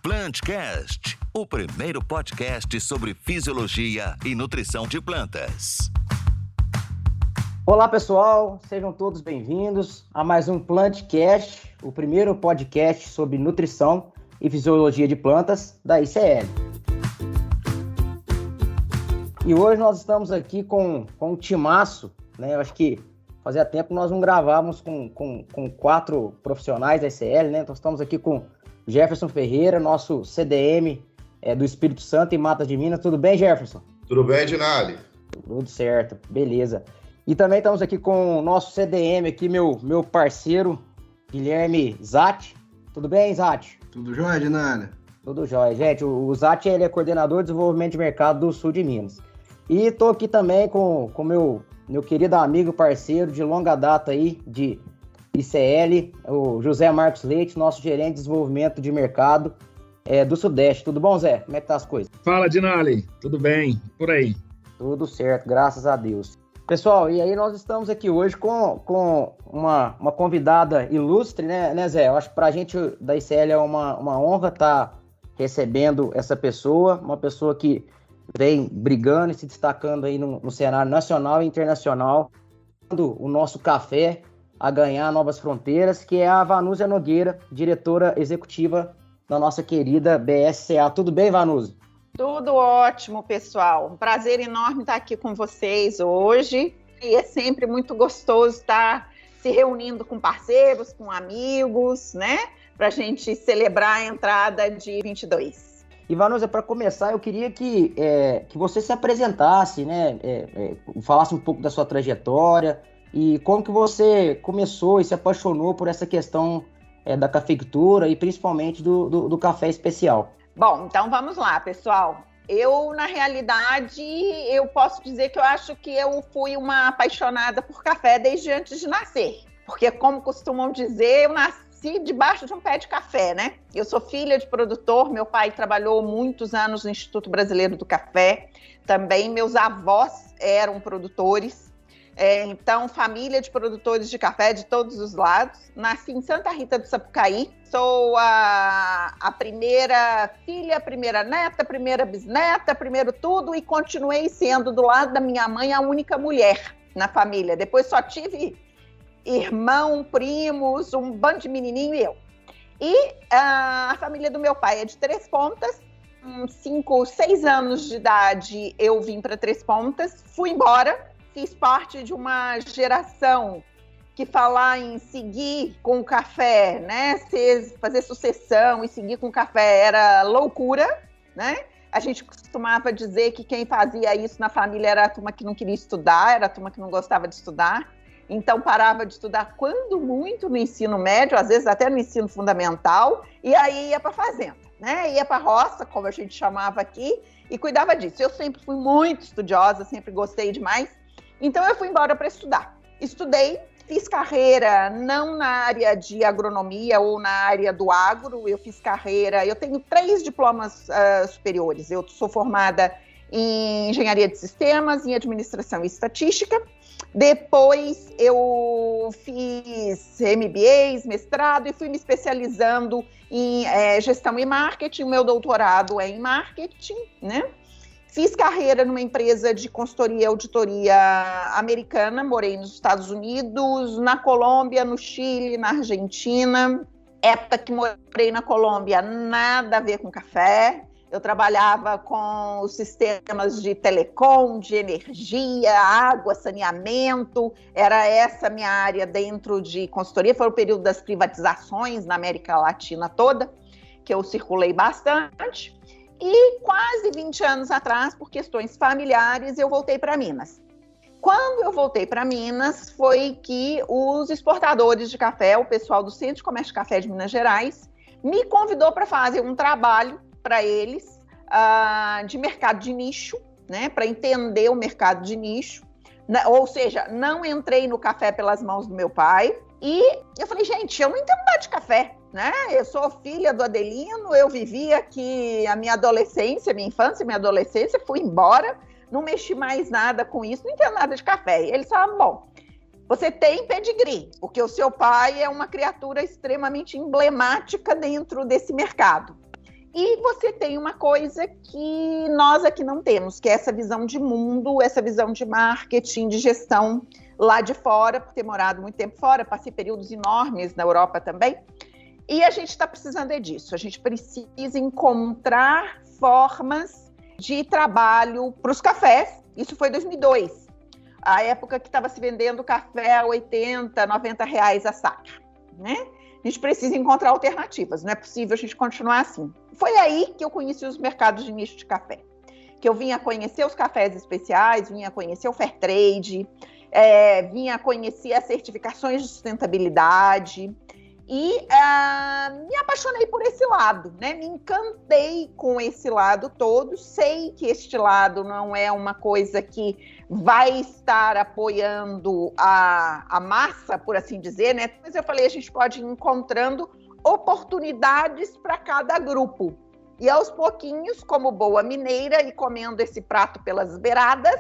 Plantcast, o primeiro podcast sobre fisiologia e nutrição de plantas. Olá pessoal, sejam todos bem-vindos a mais um Plantcast, o primeiro podcast sobre nutrição e fisiologia de plantas da ICL. E hoje nós estamos aqui com um timaço, né? Eu acho que fazia tempo que nós não gravávamos com 4 profissionais da ICL, né? Então estamos aqui com Jefferson Ferreira, nosso CDM do Espírito Santo e Matas de Minas. Tudo bem, Jefferson? Tudo bem, Dinali? Tudo certo, beleza. E também estamos aqui com o nosso CDM aqui, meu parceiro, Guilherme Zatti. Tudo bem, Zatti? Tudo jóia, Dinali? Tudo jóia. Gente, o Zatti ele é coordenador de desenvolvimento de mercado do sul de Minas. E estou aqui também com meu querido amigo, parceiro de longa data aí, de ICL, o José Marcos Leite, nosso gerente de desenvolvimento de mercado do Sudeste. Tudo bom, Zé? Como é que tá as coisas? Fala, Dinali. Tudo bem? Por aí? Tudo certo, graças a Deus. Pessoal, e aí nós estamos aqui hoje com uma convidada ilustre, né, Zé? Eu acho que pra gente da ICL é uma honra estar recebendo essa pessoa, uma pessoa que vem brigando e se destacando aí no cenário nacional e internacional, o nosso café a ganhar novas fronteiras, que é a Vanúzia Nogueira, diretora executiva da nossa querida BSCA. Tudo bem, Vanúzia? Tudo ótimo, pessoal. Um prazer enorme estar aqui com vocês hoje. E é sempre muito gostoso estar se reunindo com parceiros, com amigos, né? Para a gente celebrar a entrada de 22. E, Vanúzia, para começar, eu queria que você se apresentasse, né? Falasse um pouco da sua trajetória e como que você começou e se apaixonou por essa questão da cafeicultura e principalmente do café especial. Bom, então vamos lá, pessoal. Eu, na realidade, eu posso dizer que eu acho que eu fui uma apaixonada por café desde antes de nascer. Porque, como costumam dizer, eu nasci debaixo de um pé de café, né? Eu sou filha de produtor, meu pai trabalhou muitos anos no Instituto Brasileiro do Café. Também meus avós eram produtores. Então, família de produtores de café de todos os lados. Nasci em Santa Rita do Sapucaí. Sou a primeira filha, a primeira neta, a primeira bisneta, primeiro tudo, e continuei sendo, do lado da minha mãe, a única mulher na família. Depois só tive irmão, primos, um bando de menininho e eu. E a família do meu pai é de Três Pontas. Com 5, 6 anos de idade, eu vim para Três Pontas, fui embora. Fiz parte de uma geração que falar em seguir com o café, né? Fazer sucessão e seguir com o café era loucura, né? A gente costumava dizer que quem fazia isso na família era a turma que não queria estudar, era a turma que não gostava de estudar. Então parava de estudar quando muito no ensino médio, às vezes até no ensino fundamental, e aí ia para a fazenda, né? Ia para a roça, como a gente chamava aqui, e cuidava disso. Eu sempre fui muito estudiosa, sempre gostei demais. Então eu fui embora para estudar. Estudei, fiz carreira não na área de agronomia ou na área do agro, eu tenho 3 diplomas superiores. Eu sou formada em engenharia de sistemas, em administração e estatística. Depois eu fiz MBAs, mestrado e fui me especializando em gestão e marketing. O meu doutorado é em marketing, né? Fiz carreira numa empresa de consultoria e auditoria americana, morei nos Estados Unidos, na Colômbia, no Chile, na Argentina. Época que morei na Colômbia, nada a ver com café. Eu trabalhava com os sistemas de telecom, de energia, água, saneamento. Era essa a minha área dentro de consultoria. Foi o período das privatizações na América Latina toda, que eu circulei bastante. E quase 20 anos atrás, por questões familiares, eu voltei para Minas. Quando eu voltei para Minas, foi que os exportadores de café, o pessoal do Centro de Comércio de Café de Minas Gerais, me convidou para fazer um trabalho para eles de mercado de nicho, né, para entender o mercado de nicho. Ou seja, não entrei no café pelas mãos do meu pai. E eu falei, gente, eu não entendo nada de café, né? Eu sou filha do Adelino, eu vivi aqui a minha adolescência, minha infância, minha adolescência, fui embora, não mexi mais nada com isso, não entendo nada de café. E eles falaram, bom, você tem pedigree, porque o seu pai é uma criatura extremamente emblemática dentro desse mercado. E você tem uma coisa que nós aqui não temos, que é essa visão de mundo, essa visão de marketing, de gestão lá de fora, por ter morado muito tempo fora, passei períodos enormes na Europa também. E a gente está precisando disso, a gente precisa encontrar formas de trabalho para os cafés. Isso foi 2002, a época que estava se vendendo café a 80, 90 reais a saca, né? A gente precisa encontrar alternativas, não é possível a gente continuar assim. Foi aí que eu conheci os mercados de nicho de café, que eu vinha conhecer os cafés especiais, vinha conhecer o fair trade, vinha conhecer as certificações de sustentabilidade e me apaixonei por esse lado, né? Me encantei com esse lado todo. Sei que este lado não é uma coisa que vai estar apoiando a massa, por assim dizer, né? Mas eu falei, a gente pode ir encontrando oportunidades para cada grupo. E aos pouquinhos, como boa mineira, e comendo esse prato pelas beiradas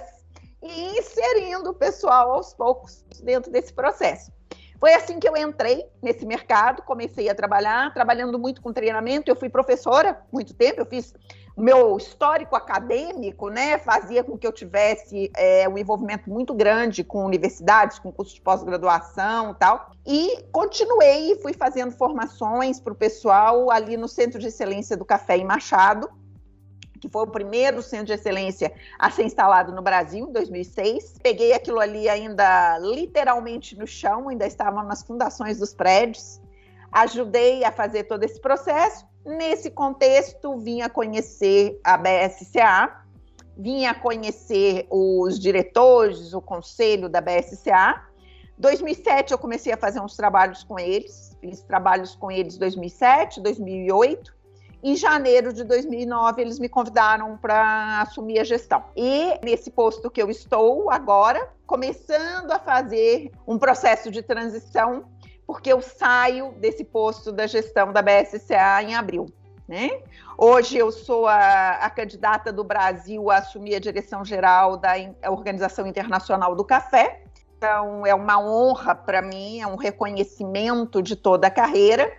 e inserindo o pessoal aos poucos dentro desse processo. Foi assim que eu entrei nesse mercado, comecei a trabalhar, trabalhando muito com treinamento. Eu fui professora muito tempo, eu fiz o meu histórico acadêmico, né, fazia com que eu tivesse um envolvimento muito grande com universidades, com cursos de pós-graduação e tal. E continuei, fui fazendo formações para o pessoal ali no Centro de Excelência do Café em Machado, que foi o primeiro centro de excelência a ser instalado no Brasil, em 2006. Peguei aquilo ali ainda literalmente no chão, ainda estavam nas fundações dos prédios. Ajudei a fazer todo esse processo. Nesse contexto, vim a conhecer a BSCA, vim a conhecer os diretores, o conselho da BSCA. Em 2007, eu comecei a fazer uns trabalhos com eles. Fiz trabalhos com eles em 2007, 2008. Em janeiro de 2009, eles me convidaram para assumir a gestão. E nesse posto que eu estou agora, começando a fazer um processo de transição, porque eu saio desse posto da gestão da BSCA em abril, né? Hoje eu sou a candidata do Brasil a assumir a direção geral da Organização Internacional do Café. Então, é uma honra para mim, é um reconhecimento de toda a carreira.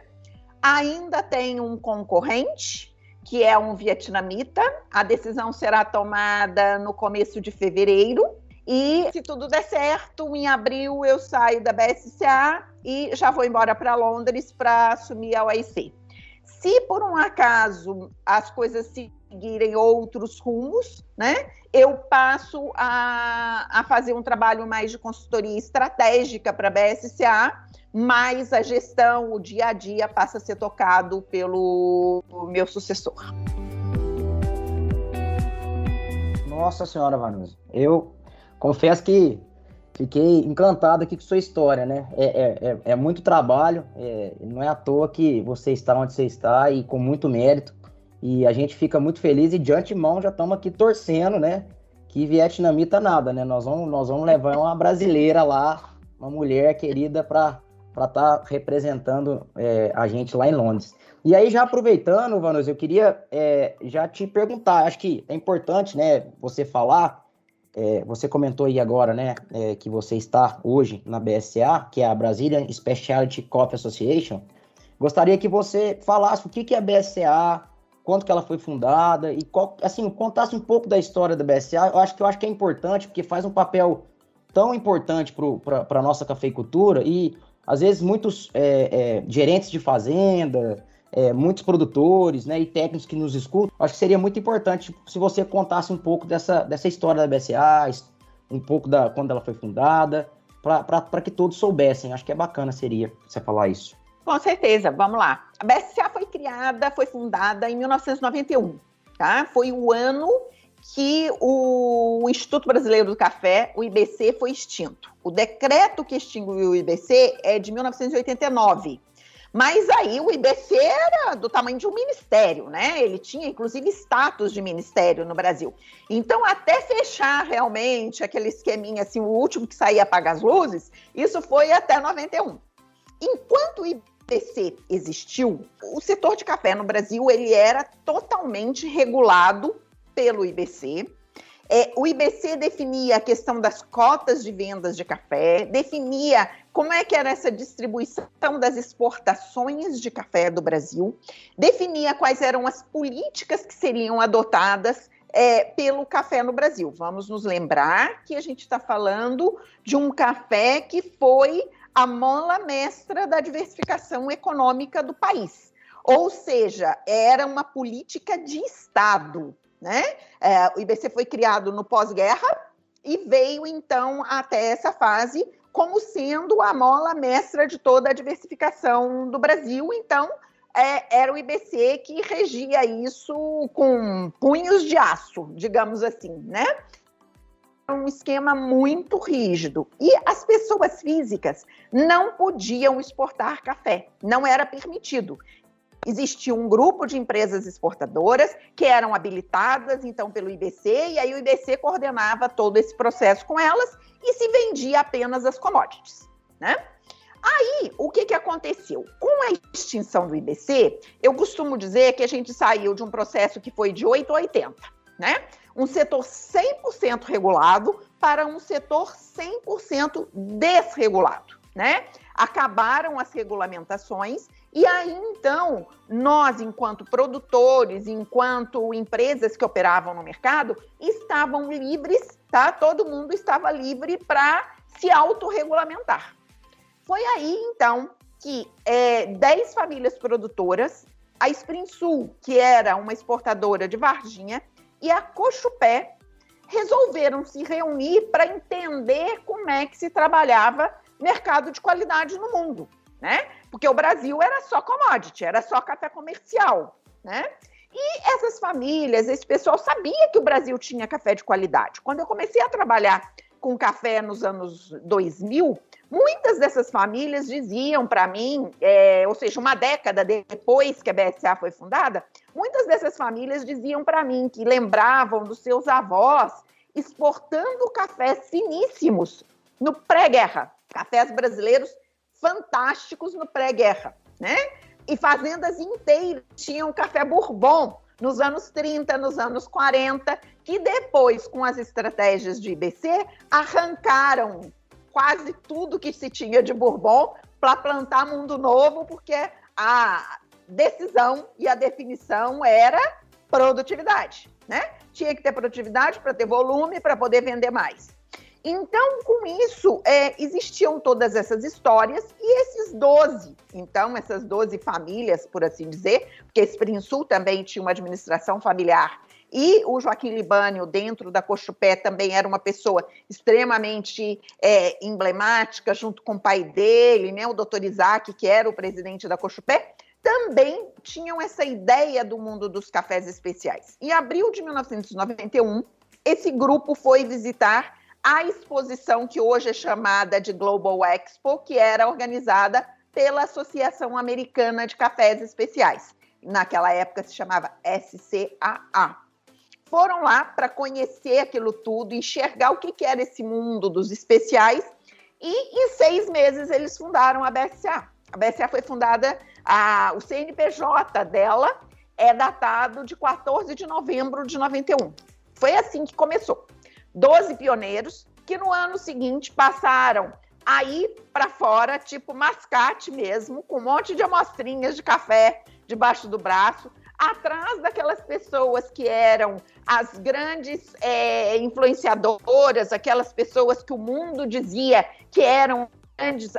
Ainda tem um concorrente, que é um vietnamita. A decisão será tomada no começo de fevereiro. E, se tudo der certo, em abril eu saio da BSCA e já vou embora para Londres para assumir a OIC. Se, por um acaso, as coisas seguirem outros rumos, né, eu passo a fazer um trabalho mais de consultoria estratégica para a BSCA, mas a gestão, o dia a dia, passa a ser tocado pelo meu sucessor. Nossa senhora, Vanusa, eu confesso que fiquei encantado aqui com sua história, né? É muito trabalho, não é à toa que você está onde você está e com muito mérito, e a gente fica muito feliz e de antemão já estamos aqui torcendo, né? Que vietnamita nada, né? Nós vamos levar uma brasileira lá, uma mulher querida para estar representando a gente lá em Londres. E aí, já aproveitando, Vanusa, eu queria já te perguntar, acho que é importante, né, você falar, você comentou aí agora, né, que você está hoje na BSCA, que é a Brazilian Specialty Coffee Association. Gostaria que você falasse o que é a BSCA, quando que ela foi fundada e contasse um pouco da história da BSCA. Eu acho que é importante, porque faz um papel tão importante para a nossa cafeicultura e às vezes muitos gerentes de fazenda, muitos produtores, né, e técnicos que nos escutam, acho que seria muito importante se você contasse um pouco dessa história da BSCA, um pouco da quando ela foi fundada, para que todos soubessem. Acho que é bacana seria você falar isso. Com certeza, vamos lá. A BSCA foi fundada em 1991, tá? Foi o ano que o Instituto Brasileiro do Café, o IBC, foi extinto. O decreto que extinguiu o IBC é de 1989. Mas aí o IBC era do tamanho de um ministério, né? Ele tinha, inclusive, status de ministério no Brasil. Então, até fechar realmente aquele esqueminha, assim, o último que saía apagar as luzes, isso foi até 91. Enquanto o IBC existiu, o setor de café no Brasil, ele era totalmente regulado pelo IBC. O IBC definia a questão das cotas de vendas de café, definia como é que era essa distribuição das exportações de café do Brasil, definia quais eram as políticas que seriam adotadas pelo café no Brasil. Vamos nos lembrar que a gente está falando de um café que foi a mola mestra da diversificação econômica do país. Ou seja, era uma política de Estado, né? O IBC foi criado no pós-guerra e veio, então, até essa fase como sendo a mola mestra de toda a diversificação do Brasil. Então, era o IBC que regia isso com punhos de aço, digamos assim, né? Um esquema muito rígido. E as pessoas físicas não podiam exportar café, não era permitido. Existia um grupo de empresas exportadoras que eram habilitadas, então, pelo IBC, e aí o IBC coordenava todo esse processo com elas e se vendia apenas as commodities, né? Aí, o que aconteceu? Com a extinção do IBC, eu costumo dizer que a gente saiu de um processo que foi de 8 a 80, né? Um setor 100% regulado para um setor 100% desregulado, né? Acabaram as regulamentações e aí, então, nós, enquanto produtores, enquanto empresas que operavam no mercado, estavam livres, tá? Todo mundo estava livre para se autorregulamentar. Foi aí, então, que 10 famílias produtoras, a Sprinsul, que era uma exportadora de Varginha, e a Cochupé resolveram se reunir para entender como é que se trabalhava mercado de qualidade no mundo, né? Porque o Brasil era só commodity, era só café comercial, né? E essas famílias, esse pessoal sabia que o Brasil tinha café de qualidade. Quando eu comecei a trabalhar com café nos anos 2000, muitas dessas famílias diziam para mim, ou seja, uma década depois que a BSA foi fundada, muitas dessas famílias diziam para mim que lembravam dos seus avós exportando cafés finíssimos no pré-guerra, cafés brasileiros fantásticos no pré-guerra, né? E fazendas inteiras tinham café Bourbon nos anos 30, nos anos 40, que depois, com as estratégias de IBC, arrancaram quase tudo que se tinha de Bourbon para plantar mundo novo, porque a decisão e a definição era produtividade, né? Tinha que ter produtividade para ter volume, para poder vender mais. Então, com isso, existiam todas essas histórias e esses 12, então, essas 12 famílias, por assim dizer, porque esse Sprinsul também tinha uma administração familiar e o Joaquim Libânio, dentro da Cochupé, também era uma pessoa extremamente emblemática, junto com o pai dele, né, o doutor Isaac, que era o presidente da Cochupé, também tinham essa ideia do mundo dos cafés especiais. Em abril de 1991, esse grupo foi visitar a exposição que hoje é chamada de Global Expo, que era organizada pela Associação Americana de Cafés Especiais. Naquela época se chamava SCAA. Foram lá para conhecer aquilo tudo, enxergar o que era esse mundo dos especiais e em 6 meses eles fundaram a BSA. A BSA foi fundada, o CNPJ dela é datado de 14 de novembro de 91. Foi assim que começou. 12 pioneiros que no ano seguinte passaram a ir para fora, tipo mascate mesmo, com um monte de amostrinhas de café debaixo do braço, atrás daquelas pessoas que eram as grandes influenciadoras, aquelas pessoas que o mundo dizia que eram grandes,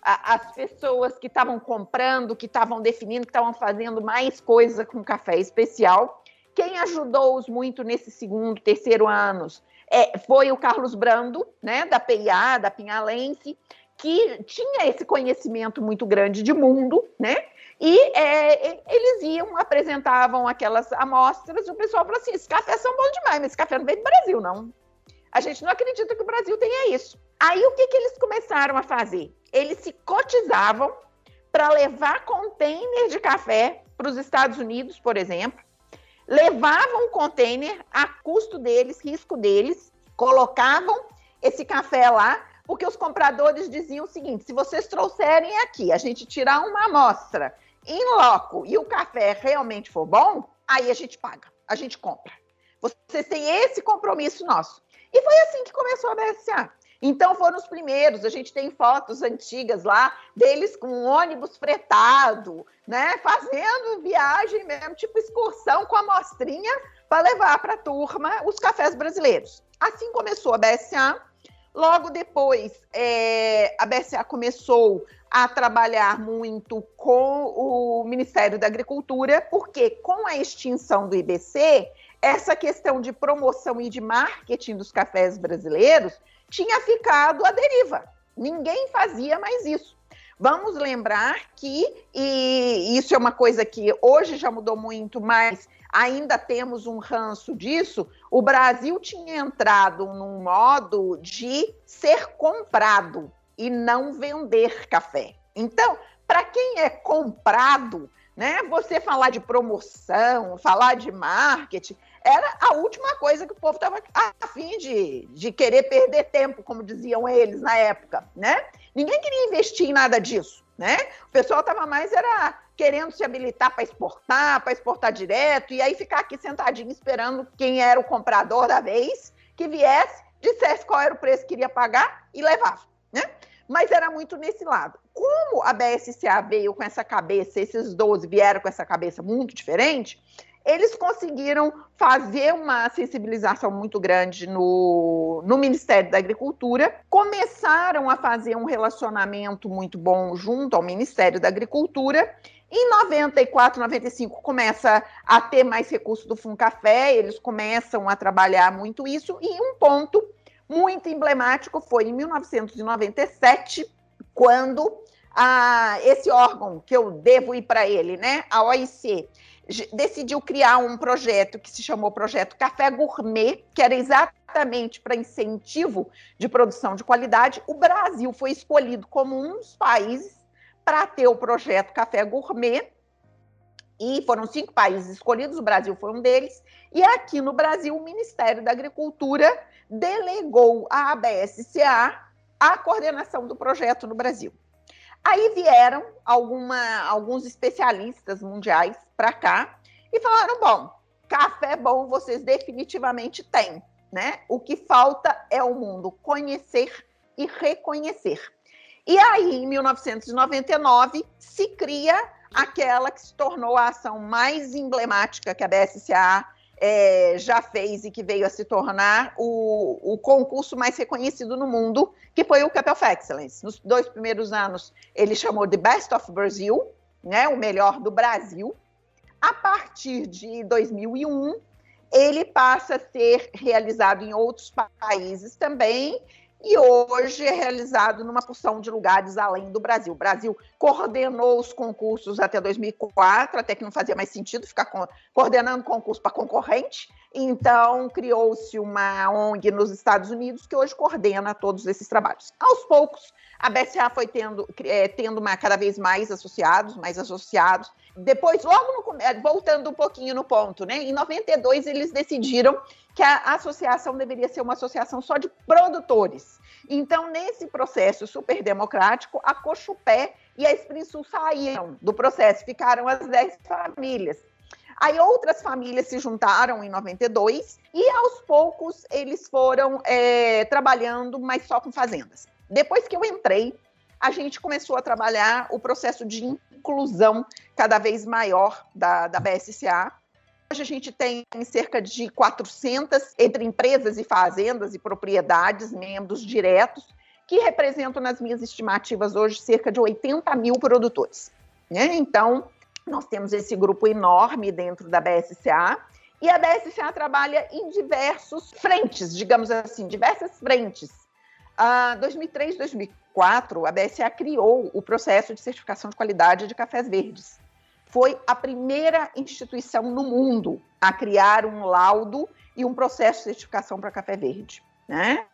as pessoas que estavam comprando, que estavam definindo, que estavam fazendo mais coisa com café especial. Quem ajudou-os muito nesse segundo, terceiro anos foi o Carlos Brando, né, da PIA, da Pinhalense, que tinha esse conhecimento muito grande de mundo, né? E eles iam, apresentavam aquelas amostras, e o pessoal falou assim, esses cafés são bons demais, mas esse café não veio do Brasil, não. A gente não acredita que o Brasil tenha isso. Aí, o que eles começaram a fazer? Eles se cotizavam para levar container de café para os Estados Unidos, por exemplo, levavam um container a custo deles, risco deles, colocavam esse café lá, porque os compradores diziam o seguinte, se vocês trouxerem aqui, a gente tirar uma amostra em loco e o café realmente for bom, aí a gente paga, a gente compra. Vocês têm esse compromisso nosso. E foi assim que começou a BSA. Então, foram os primeiros. A gente tem fotos antigas lá deles com um ônibus fretado, né? Fazendo viagem mesmo, tipo excursão com a amostrinha para levar para a turma os cafés brasileiros. Assim começou a BSA. Logo depois, a BSA começou a trabalhar muito com o Ministério da Agricultura, porque com a extinção do IBC, essa questão de promoção e de marketing dos cafés brasileiros tinha ficado à deriva. Ninguém fazia mais isso. Vamos lembrar que, e isso é uma coisa que hoje já mudou muito, mas ainda temos um ranço disso, o Brasil tinha entrado num modo de ser comprado e não vender café. Então, para quem é comprado, né, você falar de promoção, falar de marketing, era a última coisa que o povo estava a fim de querer perder tempo, como diziam eles na época, né? Ninguém queria investir em nada disso, né? O pessoal estava mais querendo se habilitar para exportar direto, e aí ficar aqui sentadinho esperando quem era o comprador da vez, que viesse, dissesse qual era o preço que iria pagar e levava, né? Mas era muito nesse lado. Como a BSCA veio com essa cabeça, esses 12 vieram com essa cabeça muito diferente, eles conseguiram fazer uma sensibilização muito grande no Ministério da Agricultura, começaram a fazer um relacionamento muito bom junto ao Ministério da Agricultura. Em 94, 95, começa a ter mais recursos do Funcafé, eles começam a trabalhar muito isso, e um ponto muito emblemático foi em 1997, quando esse órgão, que eu devo ir para ele, né, a OIC, decidiu criar um projeto que se chamou Projeto Café Gourmet, que era exatamente para incentivo de produção de qualidade. O Brasil foi escolhido como um dos países para ter o Projeto Café Gourmet, e foram 5 países escolhidos, o Brasil foi um deles, e aqui no Brasil o Ministério da Agricultura delegou à BSCA a coordenação do projeto no Brasil. Aí vieram alguns especialistas mundiais para cá e falaram, bom, café bom vocês definitivamente têm, né? O que falta é o mundo conhecer e reconhecer. E aí, em 1999, se cria aquela que se tornou a ação mais emblemática que a BSCA já fez e que veio a se tornar o concurso mais reconhecido no mundo, que foi o Cup of Excellence. Nos 2 primeiros anos, ele chamou de Best of Brazil, né, o melhor do Brasil. A partir de 2001, ele passa a ser realizado em outros países também, e hoje é realizado numa porção de lugares além do Brasil. O Brasil coordenou os concursos até 2004, até que não fazia mais sentido ficar coordenando concurso para concorrente, então criou-se uma ONG nos Estados Unidos que hoje coordena todos esses trabalhos. Aos poucos, a BSA foi tendo cada vez mais associados. Depois, voltando um pouquinho no ponto, né? Em 92, eles decidiram que a associação deveria ser uma associação só de produtores. Então, nesse processo super democrático, a Cochupé e a Esprinsul saíram do processo, ficaram as 10 famílias. Aí outras famílias se juntaram em 92 e, aos poucos, eles foram trabalhando, mas só com fazendas. Depois que eu entrei, a gente começou a trabalhar o processo de inclusão cada vez maior da BSCA. Hoje a gente tem cerca de 400, entre empresas e fazendas e propriedades, membros diretos, que representam, nas minhas estimativas hoje, cerca de 80 mil produtores, né? Então, nós temos esse grupo enorme dentro da BSCA, e a BSCA trabalha em diversos frentes, digamos assim, diversas frentes. Em 2003, 2004, a BSCA criou o processo de certificação de qualidade de cafés verdes. Foi a primeira instituição no mundo a criar um laudo e um processo de certificação para café verde, né?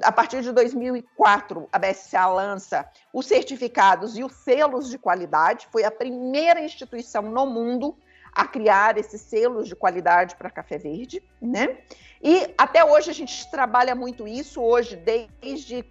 A partir de 2004, a BSCA lança os certificados e os selos de qualidade. Foi a primeira instituição no mundo a criar esses selos de qualidade para café verde, né? E até hoje a gente trabalha muito isso, hoje desde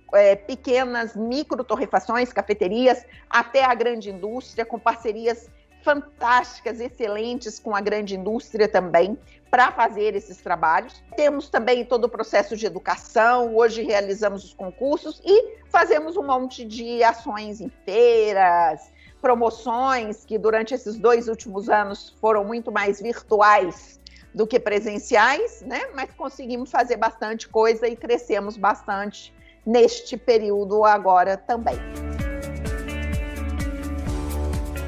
pequenas micro torrefações, cafeterias, até a grande indústria, com parcerias fantásticas, excelentes com a grande indústria também para fazer esses trabalhos. Temos também todo o processo de educação, hoje realizamos os concursos e fazemos um monte de ações em feiras, promoções que durante esses 2 últimos anos foram muito mais virtuais do que presenciais, né? Mas conseguimos fazer bastante coisa e crescemos bastante neste período agora também.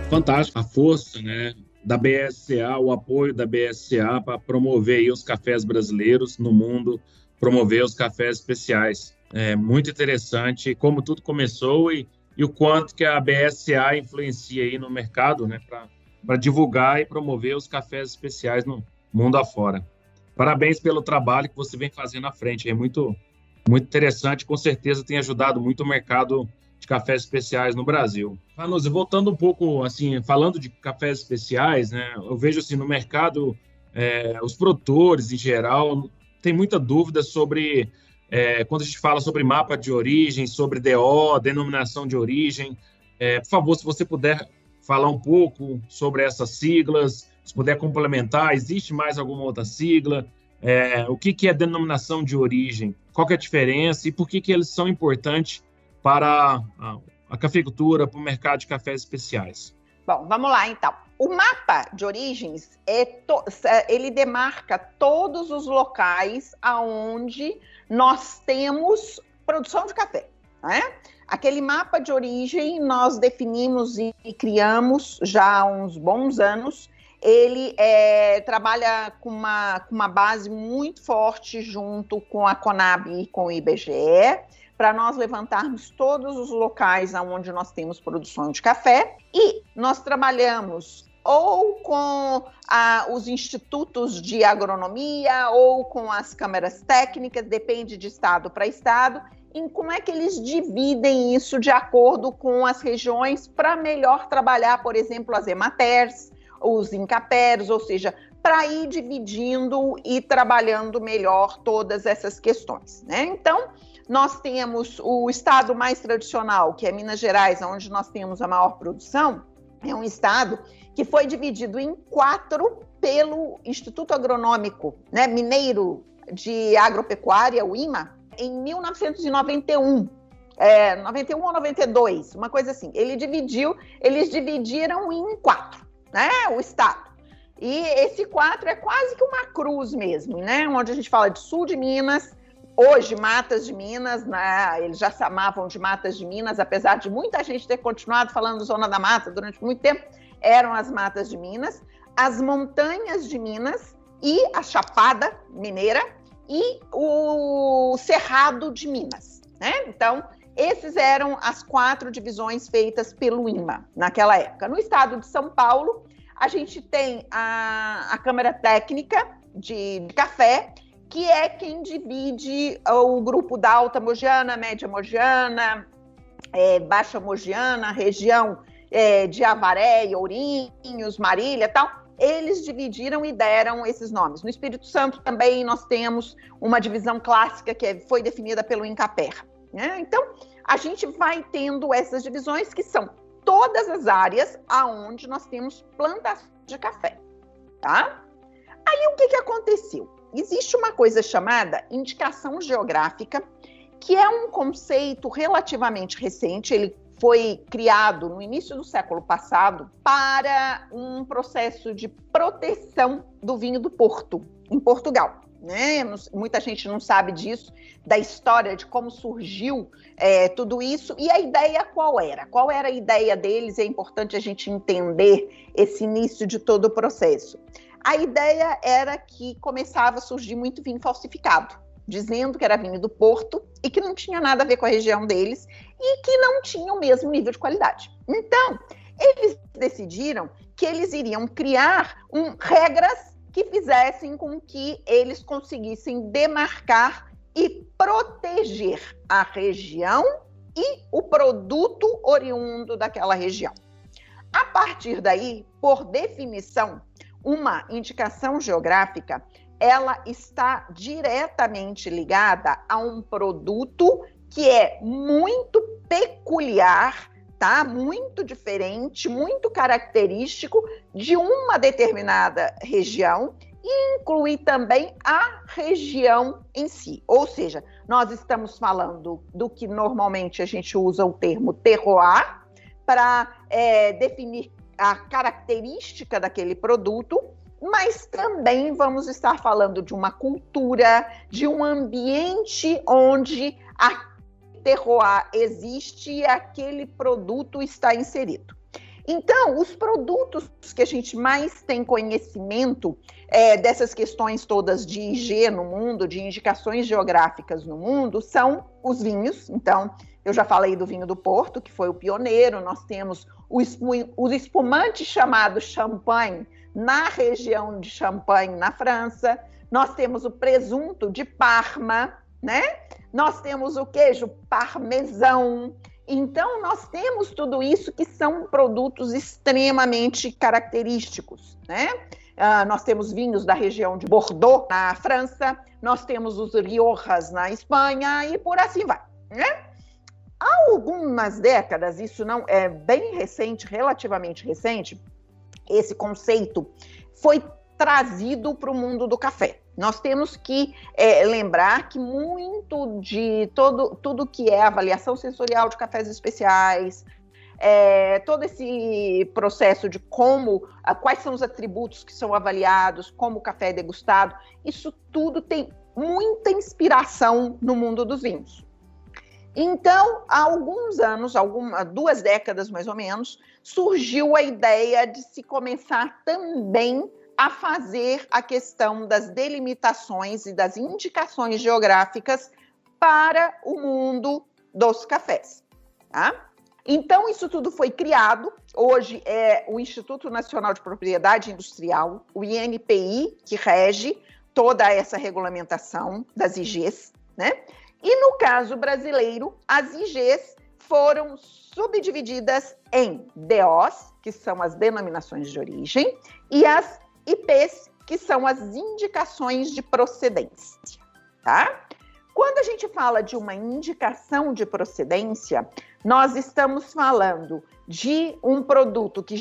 Fantástico a força, né, da BSA, o apoio da BSA para promover aí os cafés brasileiros no mundo, promover os cafés especiais. É muito interessante como tudo começou e o quanto que a BSA influencia aí no mercado, né, para divulgar e promover os cafés especiais no mundo afora. Parabéns pelo trabalho que você vem fazendo à frente, é muito interessante, com certeza tem ajudado muito o mercado de cafés especiais no Brasil. Vanusa, voltando um pouco, assim, falando de cafés especiais, né, eu vejo assim, no mercado, os produtores, em geral, tem muita dúvida sobre, quando a gente fala sobre mapa de origem, sobre DO, denominação de origem. Por favor, se você puder falar um pouco sobre essas siglas, se puder complementar, existe mais alguma outra sigla? O que é denominação de origem? Qual que é a diferença e por que eles são importantes para a cafeicultura, para o mercado de cafés especiais? Bom, vamos lá então. O mapa de origens, ele demarca todos os locais onde nós temos produção de café, né? Aquele mapa de origem nós definimos e criamos já há uns bons anos. Ele trabalha com uma base muito forte junto com a Conab e com o IBGE, para nós levantarmos todos os locais onde nós temos produção de café, e nós trabalhamos ou com os institutos de agronomia ou com as câmaras técnicas, depende de estado para estado, em como é que eles dividem isso de acordo com as regiões para melhor trabalhar, por exemplo, as EMATERs, os INCAPERs, ou seja, para ir dividindo e trabalhando melhor todas essas questões, né? Então, nós temos o estado mais tradicional, que é Minas Gerais, onde nós temos a maior produção. É um estado que foi dividido em 4 pelo Instituto Agronômico, né, Mineiro de Agropecuária, o IMA, em 1991. 91 ou 92, uma coisa assim. Eles dividiram em 4, né, o estado. E esse 4 é quase que uma cruz mesmo, né, onde a gente fala de sul de Minas, hoje Matas de Minas, né, eles já chamavam de Matas de Minas, apesar de muita gente ter continuado falando Zona da Mata durante muito tempo, eram as Matas de Minas, as Montanhas de Minas e a Chapada Mineira e o Cerrado de Minas, né? Então, esses eram as 4 divisões feitas pelo IMA naquela época. No estado de São Paulo, a gente tem a Câmara Técnica de Café, que é quem divide o grupo da Alta Mogiana, Média Mogiana, Baixa Mogiana, região de Avaré, Ourinhos, Marília e tal. Eles dividiram e deram esses nomes. No Espírito Santo também nós temos uma divisão clássica que foi definida pelo INCAPER, né? Então, a gente vai tendo essas divisões que são todas as áreas aonde nós temos plantação de café, tá? Aí, o que aconteceu? Existe uma coisa chamada indicação geográfica, que é um conceito relativamente recente. Ele foi criado no início do século passado para um processo de proteção do vinho do Porto, em Portugal, né? Muita gente não sabe disso, da história de como surgiu tudo isso. E a ideia qual era? Qual era a ideia deles? É importante a gente entender esse início de todo o processo. A ideia era que começava a surgir muito vinho falsificado, dizendo que era vinho do Porto e que não tinha nada a ver com a região deles e que não tinha o mesmo nível de qualidade. Então, eles decidiram que eles iriam criar regras que fizessem com que eles conseguissem demarcar e proteger a região e o produto oriundo daquela região. A partir daí, por definição, uma indicação geográfica, ela está diretamente ligada a um produto que é muito peculiar, tá? Muito diferente, muito característico de uma determinada região, e inclui também a região em si. Ou seja, nós estamos falando do que normalmente a gente usa o termo terroir para definir a característica daquele produto, mas também vamos estar falando de uma cultura, de um ambiente onde a terroir existe e aquele produto está inserido. Então, os produtos que a gente mais tem conhecimento dessas questões todas de IG no mundo, de indicações geográficas no mundo, são os vinhos. Então, eu já falei do vinho do Porto, que foi o pioneiro. Nós temos os espumantes chamados Champagne, na região de Champagne, na França. Nós temos o presunto de Parma, né? Nós temos o queijo parmesão. Então, nós temos tudo isso que são produtos extremamente característicos, né? Nós temos vinhos da região de Bordeaux, na França, nós temos os Riojas na Espanha e por assim vai, né? Há algumas décadas, isso não é bem recente, relativamente recente, esse conceito foi trazido para o mundo do café. Nós temos que lembrar que muito de tudo que é avaliação sensorial de cafés especiais, todo esse processo de quais são os atributos que são avaliados, como o café é degustado, isso tudo tem muita inspiração no mundo dos vinhos. Então, há alguns anos, 2 décadas mais ou menos, surgiu a ideia de se começar também a fazer a questão das delimitações e das indicações geográficas para o mundo dos cafés, tá? Então, isso tudo foi criado. Hoje é o Instituto Nacional de Propriedade Industrial, o INPI, que rege toda essa regulamentação das IGs, né? E no caso brasileiro, as IGs foram subdivididas em DOs, que são as denominações de origem, e as IPs, que são as indicações de procedência, tá? Quando a gente fala de uma indicação de procedência, nós estamos falando de um produto que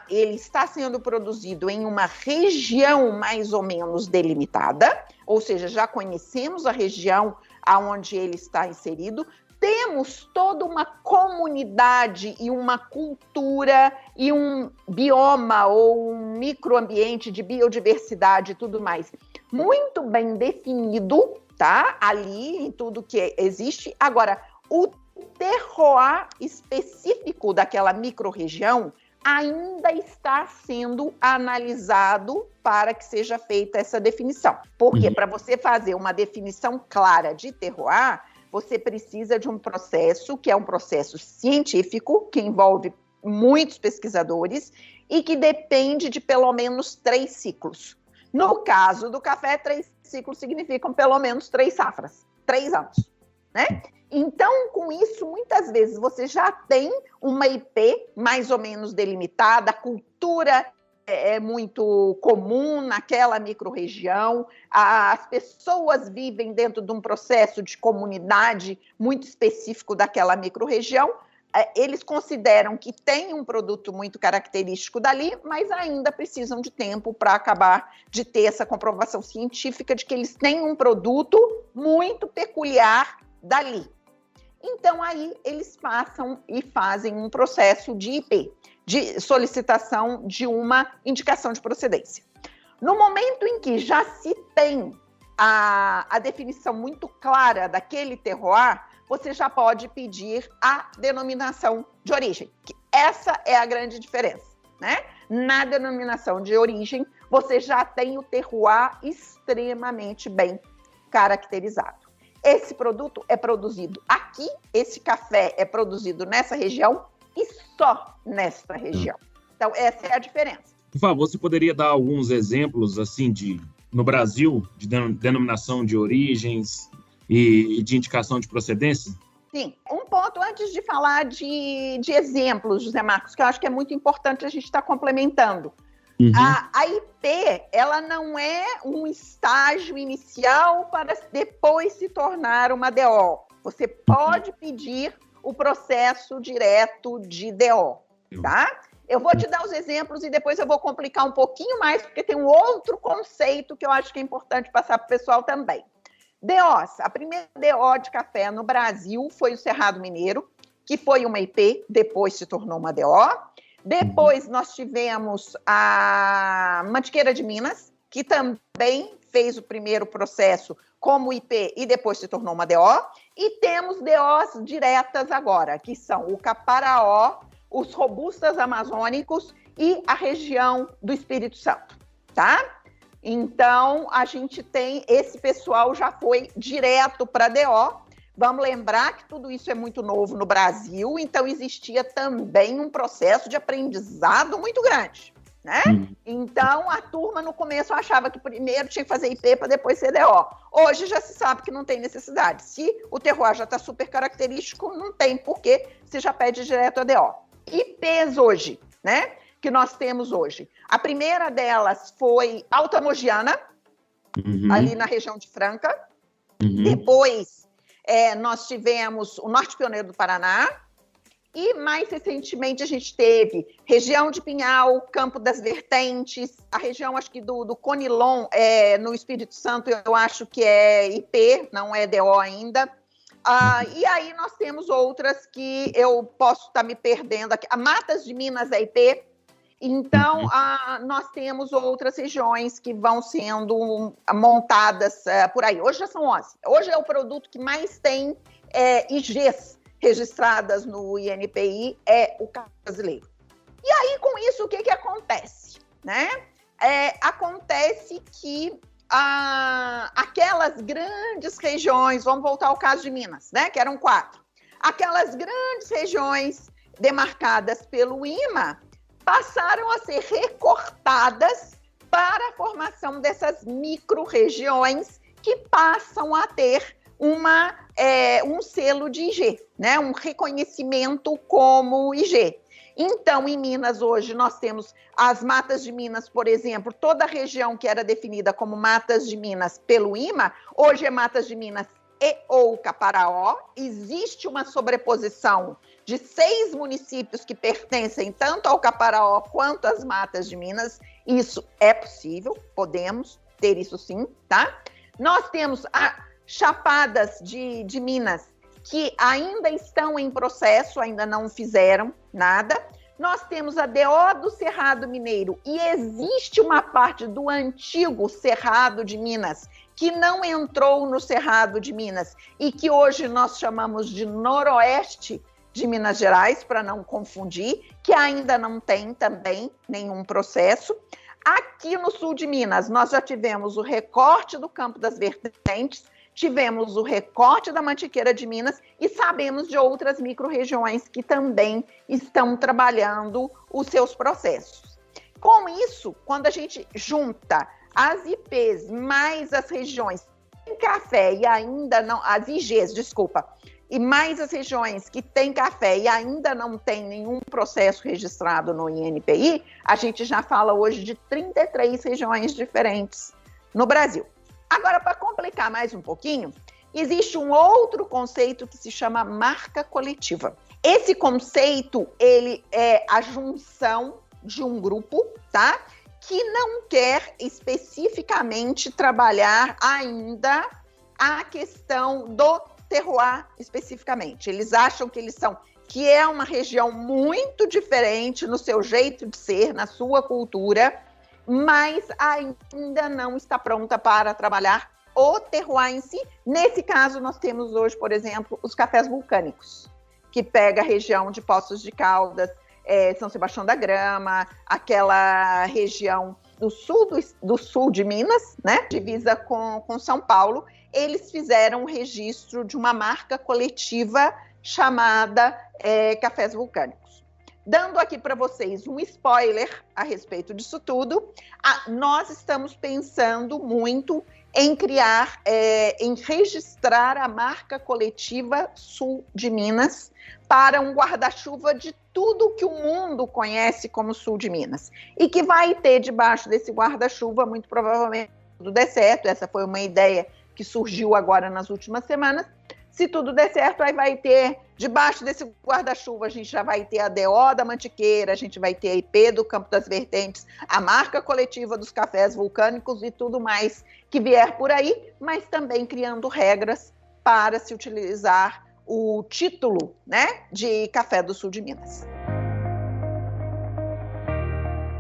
ele está sendo produzido em uma região mais ou menos delimitada, ou seja, já conhecemos a região aonde ele está inserido, temos toda uma comunidade e uma cultura e um bioma ou um microambiente de biodiversidade e tudo mais muito bem definido, tá? Ali em tudo que existe. Agora, o terroir específico daquela micro-região ainda está sendo analisado para que seja feita essa definição. Porque para você fazer uma definição clara de terroir, você precisa de um processo que é um processo científico, que envolve muitos pesquisadores e que depende de pelo menos 3 ciclos. No caso do café, 3 ciclos significam pelo menos 3 safras, 3 anos, né? Então, com isso, muitas vezes você já tem uma IP mais ou menos delimitada, a cultura é muito comum naquela micro-região, as pessoas vivem dentro de um processo de comunidade muito específico daquela micro-região, eles consideram que tem um produto muito característico dali, mas ainda precisam de tempo para acabar de ter essa comprovação científica de que eles têm um produto muito peculiar dali. Então, aí, eles passam e fazem um processo de IP, de solicitação de uma indicação de procedência. No momento em que já se tem a definição muito clara daquele terroir, você já pode pedir a denominação de origem. Que essa é a grande diferença, né? Na denominação de origem, você já tem o terroir extremamente bem caracterizado. Esse produto é produzido aqui, esse café é produzido nessa região e só nesta região. Então, essa é a diferença. Por favor, você poderia dar alguns exemplos, assim, no Brasil, de denominação de origens e de indicação de procedência? Sim. Um ponto antes de falar de exemplos, José Marcos, que eu acho que é muito importante a gente estar complementando. A IP, ela não é um estágio inicial para depois se tornar uma DO. Você pode pedir o processo direto de DO, tá? Eu vou te dar os exemplos e depois eu vou complicar um pouquinho mais, porque tem um outro conceito que eu acho que é importante passar para o pessoal também. DOs, a primeira DO de café no Brasil foi o Cerrado Mineiro, que foi uma IP, depois se tornou uma DO. Depois nós tivemos a Mantiqueira de Minas, que também fez o primeiro processo como IP e depois se tornou uma DO. E temos DOs diretas agora, que são o Caparaó, os Robustas Amazônicos e a região do Espírito Santo, tá? Então, a gente tem, esse pessoal já foi direto para a DO. Vamos lembrar que tudo isso é muito novo no Brasil, então existia também um processo de aprendizado muito grande, né? Então, a turma no começo achava que primeiro tinha que fazer IP para depois ser DO. Hoje já se sabe que não tem necessidade. Se o terroir já está super característico, não tem porquê, você já pede direto a DO. IPs hoje, né? Que nós temos hoje. A primeira delas foi Alta Mogiana, ali na região de Franca. Depois, nós tivemos o Norte Pioneiro do Paraná. E mais recentemente a gente teve região de Pinhal, Campo das Vertentes, a região, acho que do Conilon, no Espírito Santo, eu acho que é IP, não é DO ainda. E aí nós temos outras que eu posso estar me perdendo aqui. A Matas de Minas é IP. Então, nós temos outras regiões que vão sendo montadas por aí. Hoje já são 11. Hoje é o produto que mais tem IGs registradas no INPI, é o café brasileiro. E aí, com isso, o que acontece? Né? Acontece que aquelas grandes regiões, vamos voltar ao caso de Minas, né? Que eram 4. Aquelas grandes regiões demarcadas pelo IMA passaram a ser recortadas para a formação dessas micro-regiões que passam a ter um selo de IG, né? Um reconhecimento como IG. Então, em Minas, hoje, nós temos as Matas de Minas, por exemplo, toda a região que era definida como Matas de Minas pelo IMA, hoje é Matas de Minas e ou Caparaó. Existe uma sobreposição de 6 municípios que pertencem tanto ao Caparaó quanto às Matas de Minas. Isso é possível, podemos ter isso sim, tá? Nós temos Chapadas de Minas, que ainda estão em processo, ainda não fizeram nada. Nós temos a DO do Cerrado Mineiro e existe uma parte do antigo Cerrado de Minas que não entrou no Cerrado de Minas e que hoje nós chamamos de Noroeste de Minas Gerais, para não confundir, que ainda não tem também nenhum processo. Aqui no sul de Minas, nós já tivemos o recorte do Campo das Vertentes, tivemos o recorte da Mantiqueira de Minas e sabemos de outras micro-regiões que também estão trabalhando os seus processos. Com isso, quando a gente junta as IPs mais as regiões em café e ainda não, as IGs, desculpa, e mais as regiões que têm café e ainda não tem nenhum processo registrado no INPI, a gente já fala hoje de 33 regiões diferentes no Brasil. Agora, para complicar mais um pouquinho, existe um outro conceito que se chama marca coletiva. Esse conceito, ele é a junção de um grupo, tá? Que não quer especificamente trabalhar ainda a questão do terroir especificamente. Eles acham que é uma região muito diferente no seu jeito de ser, na sua cultura, mas ainda não está pronta para trabalhar o terroir em si. Nesse caso, nós temos hoje, por exemplo, os cafés vulcânicos, que pega a região de Poços de Caldas, São Sebastião da Grama, aquela região do sul de Minas, né, divisa com São Paulo. Eles fizeram o registro de uma marca coletiva chamada Cafés Vulcânicos. Dando aqui para vocês um spoiler a respeito disso tudo, nós estamos pensando muito em criar, em registrar a marca coletiva Sul de Minas para um guarda-chuva de tudo que o mundo conhece como Sul de Minas. E que vai ter debaixo desse guarda-chuva, muito provavelmente, se tudo der certo, essa foi uma ideia que surgiu agora nas últimas semanas, se tudo der certo, aí vai ter Debaixo desse guarda-chuva, a gente já vai ter a DO da Mantiqueira, a gente vai ter a IP do Campo das Vertentes, a marca coletiva dos cafés vulcânicos e tudo mais que vier por aí, mas também criando regras para se utilizar o título, né, de Café do Sul de Minas.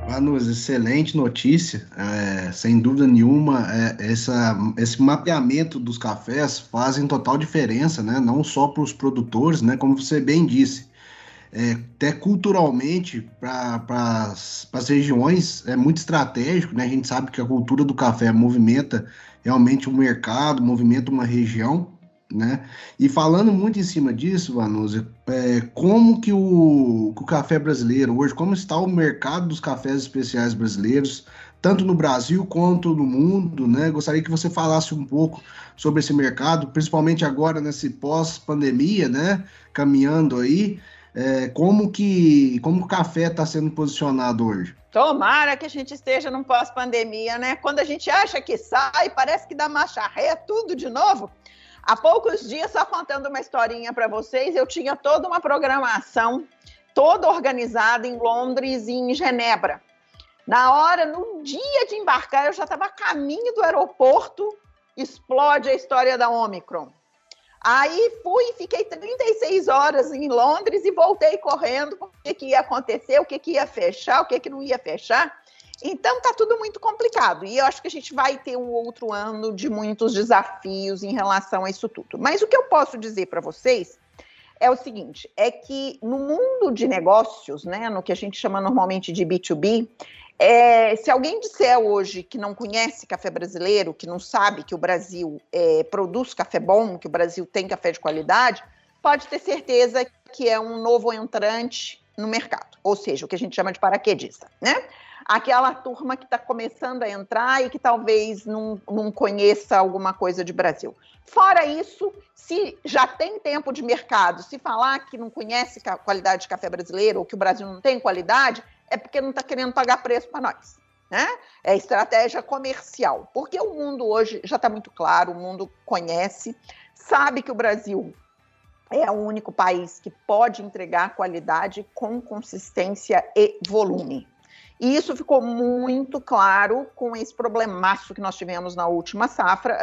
Vanusa, excelente notícia, sem dúvida nenhuma, esse mapeamento dos cafés fazem total diferença, né? Não só para os produtores, né? Como você bem disse, até culturalmente para as regiões é muito estratégico, né? A gente sabe que a cultura do café movimenta realmente um mercado, movimenta uma região, né? E falando muito em cima disso, Vanusa, como que o café brasileiro hoje, como está o mercado dos cafés especiais brasileiros, tanto no Brasil quanto no mundo, né? Gostaria que você falasse um pouco sobre esse mercado, principalmente agora nesse pós-pandemia, né? Caminhando aí, como o café está sendo posicionado hoje? Tomara que a gente esteja num pós-pandemia, né? Quando a gente acha que sai, parece que dá marcha ré, tudo de novo. Há poucos dias, só contando uma historinha para vocês, eu tinha toda uma programação, toda organizada em Londres e em Genebra. No dia de embarcar, eu já estava a caminho do aeroporto, explode a história da Omicron. Aí fiquei 36 horas em Londres e voltei correndo com o que ia acontecer, o que ia fechar, o que não ia fechar. Então, está tudo muito complicado. E eu acho que a gente vai ter um outro ano de muitos desafios em relação a isso tudo. Mas o que eu posso dizer para vocês é o seguinte, é que no mundo de negócios, né, no que a gente chama normalmente de B2B, se alguém disser hoje que não conhece café brasileiro, que não sabe que o Brasil produz café bom, que o Brasil tem café de qualidade, pode ter certeza que é um novo entrante no mercado. Ou seja, o que a gente chama de paraquedista, né? Aquela turma que está começando a entrar e que talvez não conheça alguma coisa de Brasil. Fora isso, se já tem tempo de mercado, se falar que não conhece a qualidade de café brasileiro ou que o Brasil não tem qualidade, é porque não está querendo pagar preço para nós, né? É estratégia comercial, porque o mundo hoje já está muito claro, o mundo conhece, sabe que o Brasil é o único país que pode entregar qualidade com consistência e volume. E isso ficou muito claro com esse problemaço que nós tivemos na última safra,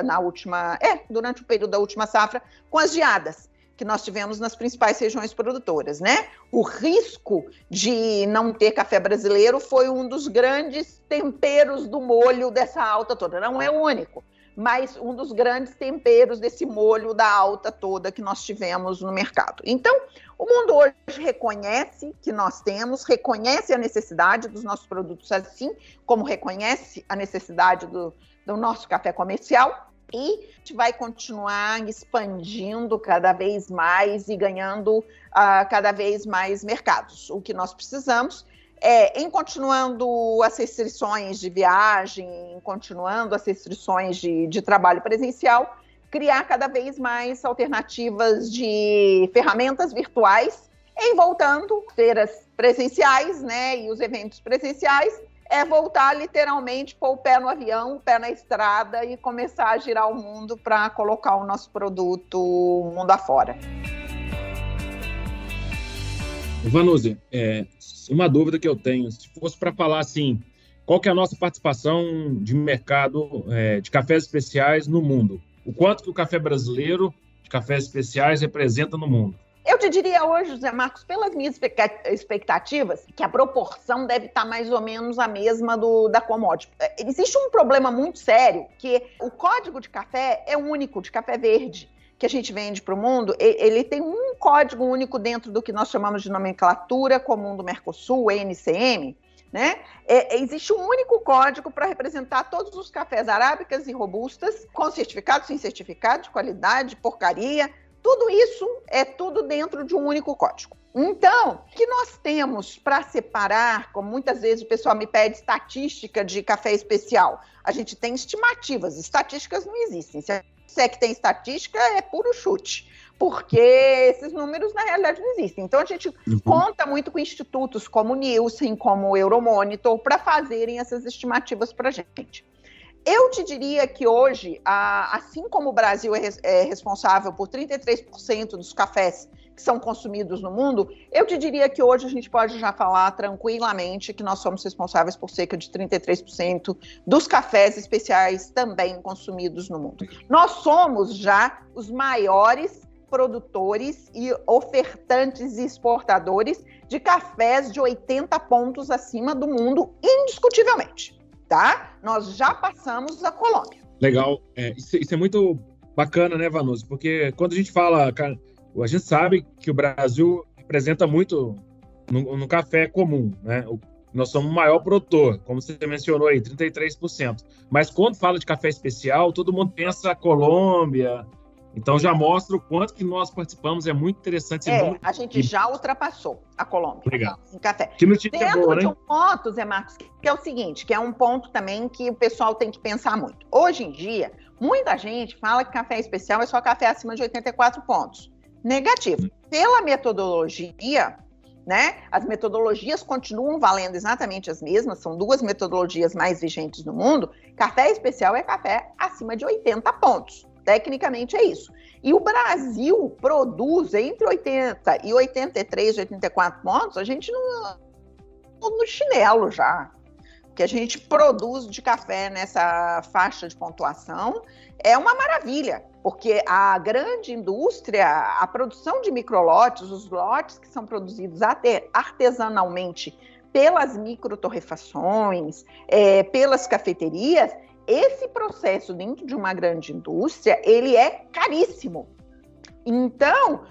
durante o período da última safra, com as geadas que nós tivemos nas principais regiões produtoras, né? O risco de não ter café brasileiro foi um dos grandes temperos do molho dessa alta toda. Não é o único, mas um dos grandes temperos desse molho da alta toda que nós tivemos no mercado. Então, o mundo hoje reconhece que nós reconhece a necessidade dos nossos produtos, assim como reconhece a necessidade do nosso café comercial, e a gente vai continuar expandindo cada vez mais e ganhando cada vez mais mercados. O que nós precisamos em continuando as restrições de viagem, continuando as restrições de trabalho presencial, criar cada vez mais alternativas de ferramentas virtuais, voltando feiras presenciais, né, e os eventos presenciais, voltar literalmente, pôr o pé no avião, o pé na estrada e começar a girar o mundo para colocar o nosso produto mundo afora. Vanusa, uma dúvida que eu tenho, se fosse para falar assim, qual que é a nossa participação de mercado de cafés especiais no mundo? O quanto que o café brasileiro de cafés especiais representa no mundo? Eu te diria hoje, José Marcos, pelas minhas expectativas, que a proporção deve estar mais ou menos a mesma da commodity. Existe um problema muito sério, que o código de café é único, de café verde, que a gente vende para o mundo. Ele tem um código único dentro do que nós chamamos de nomenclatura comum do Mercosul, NCM, né? Existe um único código para representar todos os cafés arábicas e robustas, com certificado, sem certificado, de qualidade, de porcaria. Tudo isso é tudo dentro de um único código. Então, o que nós temos para separar, como muitas vezes o pessoal me pede estatística de café especial, a gente tem estimativas, estatísticas não existem. Se é que tem estatística, é puro chute, porque esses números, na realidade, não existem. Então, a gente conta muito com institutos como o Nielsen, como o Euromonitor, para fazerem essas estimativas para a gente. Eu te diria que hoje, assim como o Brasil é responsável por 33% dos cafés que são consumidos no mundo, eu te diria que hoje a gente pode já falar tranquilamente que nós somos responsáveis por cerca de 33% dos cafés especiais também consumidos no mundo. Nós somos já os maiores produtores e ofertantes e exportadores de cafés de 80 pontos acima do mundo, indiscutivelmente, tá? Nós já passamos a Colômbia. Legal. Isso é muito bacana, né, Vanusa? Porque quando a gente fala, a gente sabe que o Brasil representa muito no café comum, né? Nós somos o maior produtor, como você mencionou aí, 33%. Mas quando fala de café especial, todo mundo pensa Colômbia. Então já mostra o quanto que nós participamos, é muito interessante. A gente já ultrapassou a Colômbia. Legal. Em café. Que notícia Dentro boa, né? de um ponto, Zé Marcos, que é o seguinte, que é um ponto também que o pessoal tem que pensar muito. Hoje em dia, muita gente fala que café especial é só café acima de 84 pontos. Negativo. Pela metodologia, né? As metodologias continuam valendo exatamente as mesmas, são duas metodologias mais vigentes no mundo. Café especial é café acima de 80 pontos. Tecnicamente é isso. E o Brasil produz entre 80 e 83, 84 pontos, a gente no chinelo já. O que a gente produz de café nessa faixa de pontuação é uma maravilha, porque a grande indústria, a produção de microlotes, os lotes que são produzidos artesanalmente pelas microtorrefações, pelas cafeterias, esse processo dentro de uma grande indústria, ele é caríssimo. Então,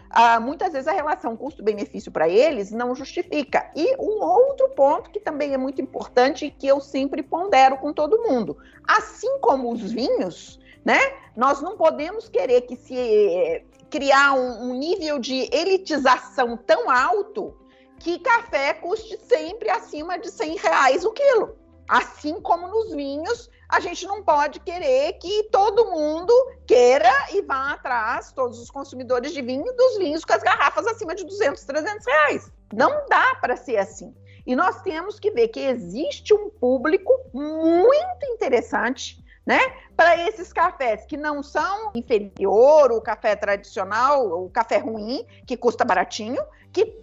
muitas vezes a relação custo-benefício para eles não justifica. E um outro ponto que também é muito importante e que eu sempre pondero com todo mundo. Assim como os vinhos, né? Nós não podemos querer que se criar um nível de elitização tão alto que café custe sempre acima de R$100 o quilo. Assim como nos vinhos, a gente não pode querer que todo mundo queira e vá atrás, todos os consumidores de vinho, dos vinhos com as garrafas acima de R$200, R$300. Não dá para ser assim. E nós temos que ver que existe um público muito interessante, né, para esses cafés que não são inferior, o café tradicional, o café ruim, que custa baratinho, que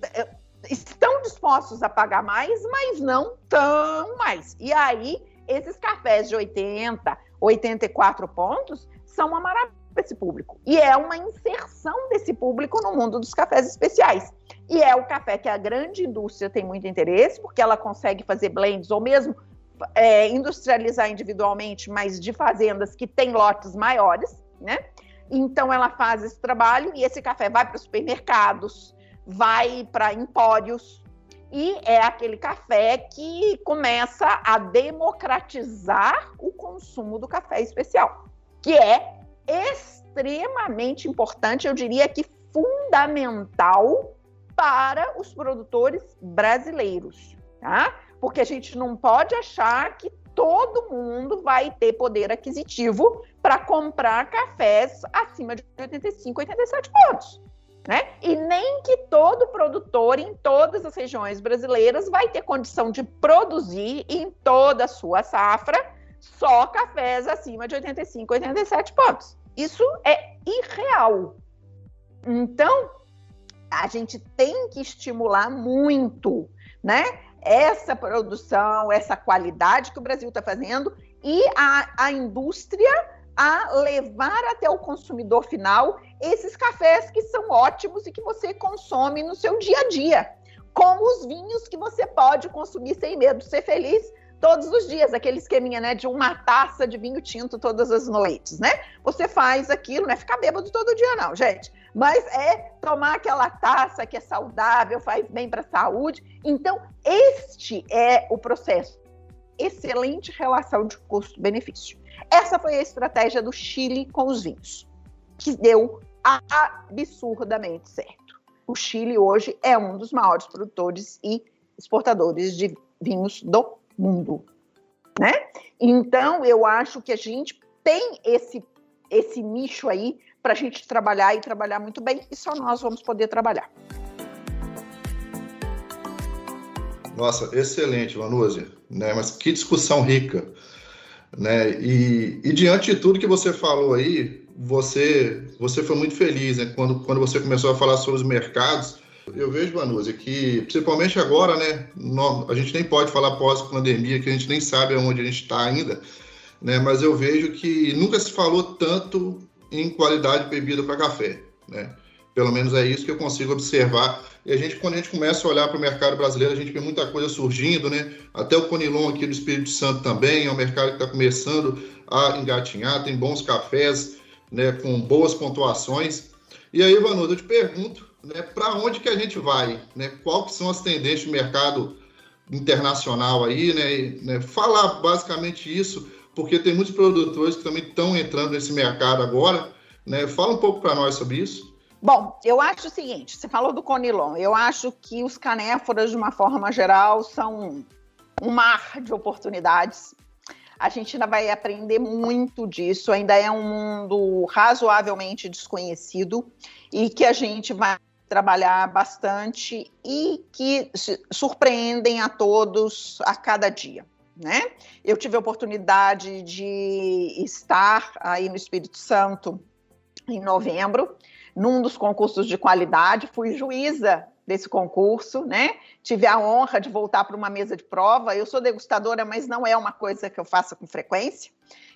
estão dispostos a pagar mais, mas não tão mais. E aí, esses cafés de 80, 84 pontos são uma maravilha para esse público. E é uma inserção desse público no mundo dos cafés especiais. E é o café que a grande indústria tem muito interesse, porque ela consegue fazer blends ou mesmo industrializar individualmente, mas de fazendas que têm lotes maiores, né? Então, ela faz esse trabalho e esse café vai para os supermercados, vai para empórios, e é aquele café que começa a democratizar o consumo do café especial, que é extremamente importante, eu diria que fundamental para os produtores brasileiros, tá? Porque a gente não pode achar que todo mundo vai ter poder aquisitivo para comprar cafés acima de 85, 87 pontos. Né? E nem que todo produtor em todas as regiões brasileiras vai ter condição de produzir em toda a sua safra só cafés acima de 85, 87 pontos. Isso é irreal. Então, a gente tem que estimular muito, né, essa produção, essa qualidade que o Brasil está fazendo e a indústria a levar até o consumidor final esses cafés que são ótimos e que você consome no seu dia a dia, como os vinhos que você pode consumir sem medo de ser feliz todos os dias, aquele esqueminha, né, de uma taça de vinho tinto todas as noites, né? Você faz aquilo, não é ficar bêbado todo dia não, gente, mas é tomar aquela taça que é saudável, faz bem para a saúde. Então, este é o processo. Excelente relação de custo-benefício. Essa foi a estratégia do Chile com os vinhos, que deu absurdamente certo. O Chile hoje é um dos maiores produtores e exportadores de vinhos do mundo, né? Então, eu acho que a gente tem esse nicho aí para a gente trabalhar e trabalhar muito bem, e só nós vamos poder trabalhar. Nossa, excelente, Vanusa, né? Mas que discussão rica, né? E diante de tudo que você falou aí, você foi muito feliz, né? Quando você começou a falar sobre os mercados. Eu vejo, Vanusa, que principalmente agora, né? A gente nem pode falar pós-pandemia, que a gente nem sabe onde a gente está ainda, né? Mas eu vejo que nunca se falou tanto em qualidade de bebida para café, né? Pelo menos é isso que eu consigo observar. E quando a gente começa a olhar para o mercado brasileiro, a gente vê muita coisa surgindo, né? Até o Conilon aqui do Espírito Santo também é um mercado que está começando a engatinhar, tem bons cafés, né? Com boas pontuações. E aí, Vanusa, eu te pergunto, né? Para onde que a gente vai, né? Qual que são as tendências de mercado internacional aí, né? Falar basicamente isso, porque tem muitos produtores que também estão entrando nesse mercado agora, né? Fala um pouco para nós sobre isso. Bom, eu acho o seguinte, você falou do Conilon, eu acho que os canéforas, de uma forma geral, são um mar de oportunidades. A gente ainda vai aprender muito disso, ainda é um mundo razoavelmente desconhecido e que a gente vai trabalhar bastante e que surpreendem a todos a cada dia, né? Eu tive a oportunidade de estar aí no Espírito Santo em novembro, num dos concursos de qualidade, fui juíza desse concurso, né? Tive a honra de voltar para uma mesa de prova. Eu sou degustadora, mas não é uma coisa que eu faça com frequência.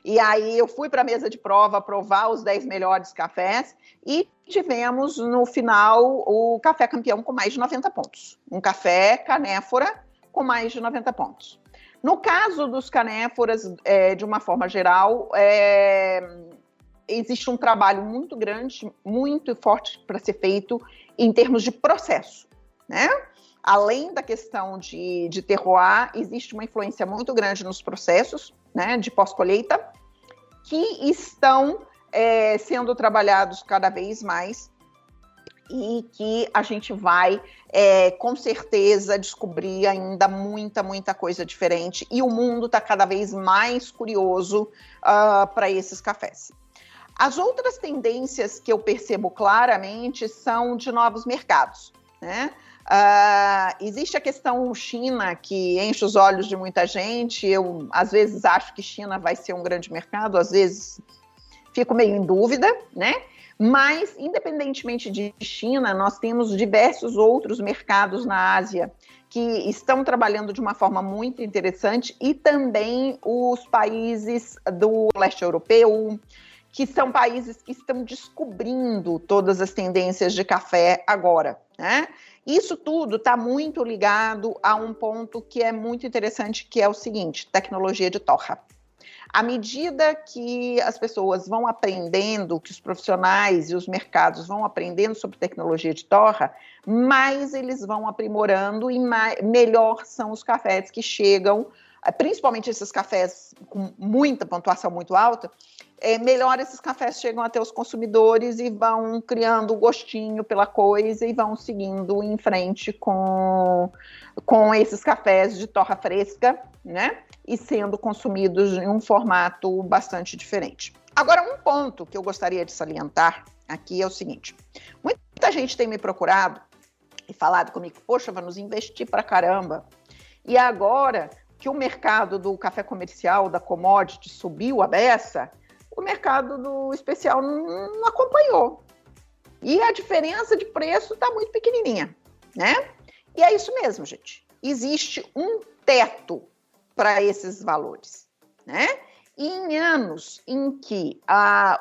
E aí eu fui para a mesa de prova provar os 10 melhores cafés e tivemos no final o café campeão com mais de 90 pontos. Um café canéfora com mais de 90 pontos. No caso dos canéforas, de uma forma geral, existe um trabalho muito grande, muito forte para ser feito em termos de processo, né? Além da questão de terroir, existe uma influência muito grande nos processos, né, de pós-colheita, que estão sendo trabalhados cada vez mais e que a gente vai, com certeza, descobrir ainda muita coisa diferente e o mundo está cada vez mais curioso para esses cafés. As outras tendências que eu percebo claramente são de novos mercados, né? Existe a questão China, que enche os olhos de muita gente. Eu, às vezes, acho que China vai ser um grande mercado, às vezes fico meio em dúvida, né? Mas, independentemente de China, nós temos diversos outros mercados na Ásia que estão trabalhando de uma forma muito interessante e também os países do leste europeu, que são países que estão descobrindo todas as tendências de café agora, né? Isso tudo está muito ligado a um ponto que é muito interessante, que é o seguinte: tecnologia de torra. À medida que as pessoas vão aprendendo, que os profissionais e os mercados vão aprendendo sobre tecnologia de torra, mais eles vão aprimorando e melhor são os cafés que chegam, principalmente esses cafés com muita pontuação muito alta, melhor esses cafés chegam até os consumidores e vão criando gostinho pela coisa e vão seguindo em frente com esses cafés de torra fresca, né? E sendo consumidos em um formato bastante diferente. Agora, um ponto que eu gostaria de salientar aqui é o seguinte: muita gente tem me procurado e falado comigo, poxa, vamos investir pra caramba. E agora que o mercado do café comercial, da commodity, subiu a beça, o mercado do especial não acompanhou. E a diferença de preço está muito pequenininha, né? E é isso mesmo, gente. Existe um teto para esses valores, né? E em anos em que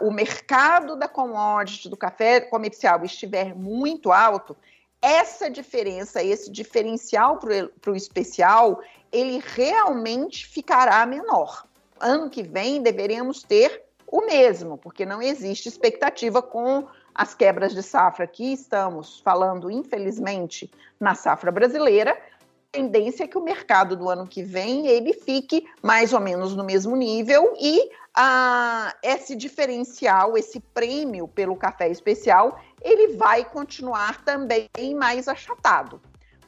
o mercado da commodity, do café comercial estiver muito alto, essa diferença, esse diferencial para o especial, ele realmente ficará menor. Ano que vem deveremos ter o mesmo, porque não existe expectativa com as quebras de safra que estamos falando, infelizmente, na safra brasileira. A tendência é que o mercado do ano que vem ele fique mais ou menos no mesmo nível e esse diferencial, esse prêmio pelo café especial, ele vai continuar também mais achatado.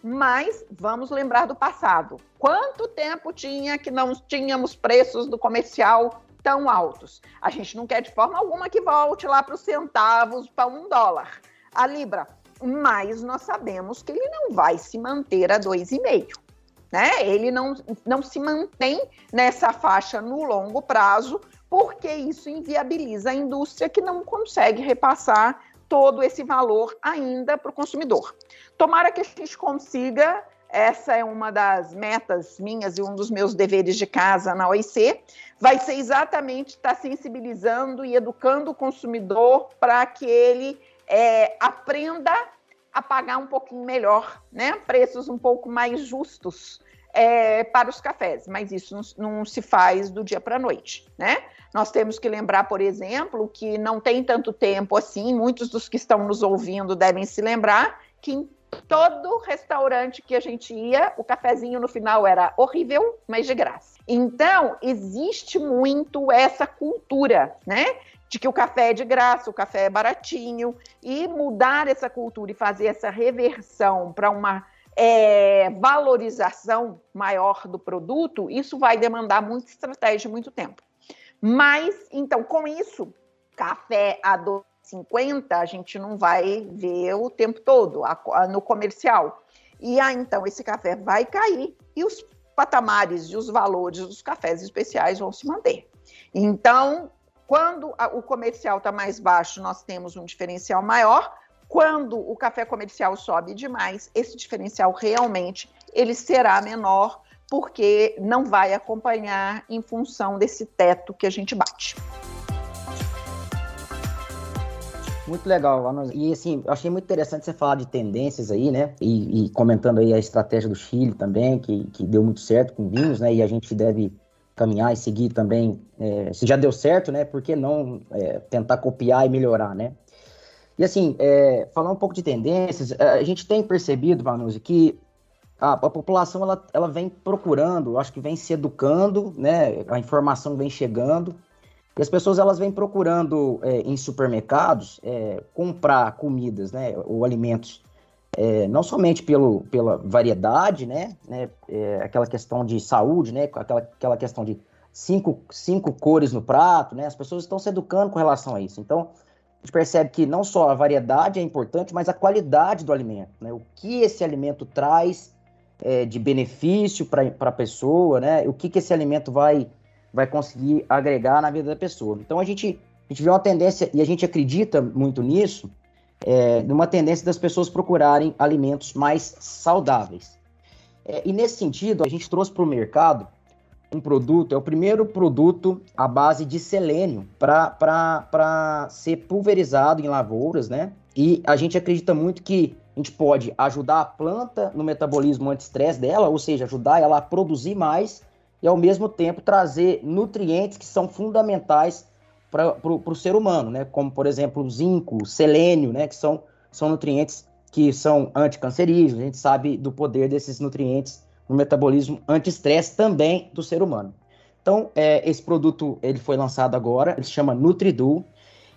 Mas vamos lembrar do passado. Quanto tempo tinha que não tínhamos preços do comercial tão altos? A gente não quer de forma alguma que volte lá para os centavos, para $1 a libra. Mas nós sabemos que ele não vai se manter a 2,5, né? Ele não se mantém nessa faixa no longo prazo, porque isso inviabiliza a indústria que não consegue repassar todo esse valor ainda para o consumidor. Tomara que a gente consiga, essa é uma das metas minhas e um dos meus deveres de casa na OIC, vai ser exatamente estar sensibilizando e educando o consumidor para que ele aprenda a pagar um pouquinho melhor, né? Preços um pouco mais justos para os cafés, mas isso não se faz do dia para a noite, né? Nós temos que lembrar, por exemplo, que não tem tanto tempo assim, muitos dos que estão nos ouvindo devem se lembrar que em todo restaurante que a gente ia, o cafezinho no final era horrível, mas de graça. Então, existe muito essa cultura, né? De que o café é de graça, o café é baratinho, e mudar essa cultura e fazer essa reversão para uma valorização maior do produto, isso vai demandar muita estratégia e muito tempo. Mas, então, com isso, café a R$2,50 a gente não vai ver o tempo todo no comercial. E então esse café vai cair e os patamares e os valores dos cafés especiais vão se manter. Então, quando o comercial está mais baixo, nós temos um diferencial maior. Quando o café comercial sobe demais, esse diferencial realmente ele será menor, porque não vai acompanhar em função desse teto que a gente bate. Muito legal, Vanusa. E assim, eu achei muito interessante você falar de tendências aí, né? E comentando aí a estratégia do Chile também, que deu muito certo com vinhos, né? E a gente deve caminhar e seguir também. Se já deu certo, né? Por que não tentar copiar e melhorar, né? E assim, falar um pouco de tendências, a gente tem percebido, Vanusa, que a população ela vem procurando, acho que vem se educando, né? A informação vem chegando. E as pessoas elas vêm procurando em supermercados comprar comidas, né, ou alimentos, não somente pela variedade, né, aquela questão de saúde, né, aquela questão de cinco cores no prato, né, as pessoas estão se educando com relação a isso. Então, a gente percebe que não só a variedade é importante, mas a qualidade do alimento, né, o que esse alimento traz de benefício para a pessoa, né, o que esse alimento vai conseguir agregar na vida da pessoa. Então a gente vê uma tendência, e a gente acredita muito nisso, numa tendência das pessoas procurarem alimentos mais saudáveis. E nesse sentido, a gente trouxe para o mercado um produto, é o primeiro produto à base de selênio para ser pulverizado em lavouras, né? E a gente acredita muito que a gente pode ajudar a planta no metabolismo anti-estresse dela, ou seja, ajudar ela a produzir mais, e ao mesmo tempo trazer nutrientes que são fundamentais para o ser humano, né? Como, por exemplo, o zinco, o selênio, né? Que são nutrientes que são anticancerígenos. A gente sabe do poder desses nutrientes no metabolismo anti-estresse também do ser humano. Então, esse produto ele foi lançado agora, ele se chama NutriDuo.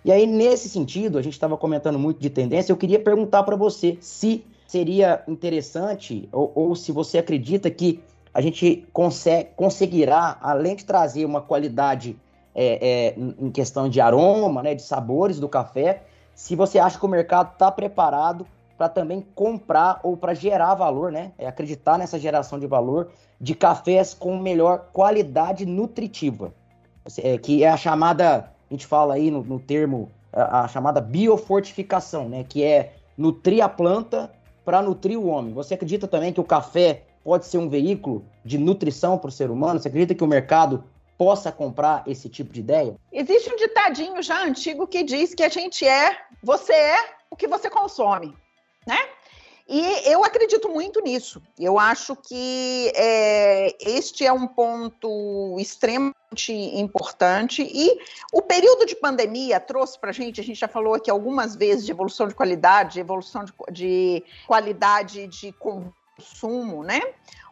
E aí, nesse sentido, a gente estava comentando muito de tendência, eu queria perguntar para você se seria interessante ou se você acredita que a gente conseguirá, além de trazer uma qualidade em questão de aroma, né, de sabores do café, se você acha que o mercado está preparado para também comprar ou para gerar valor, né, acreditar nessa geração de valor de cafés com melhor qualidade nutritiva, que é a chamada, a gente fala aí no termo, a chamada biofortificação, né, que é nutrir a planta para nutrir o homem. Você acredita também que o café pode ser um veículo de nutrição para o ser humano? Você acredita que o mercado possa comprar esse tipo de ideia? Existe um ditadinho já antigo que diz que você é o que você consome, né? E eu acredito muito nisso. Eu acho que este é um ponto extremamente importante e o período de pandemia trouxe para a gente já falou aqui algumas vezes de evolução de qualidade, evolução de qualidade de consumo, né?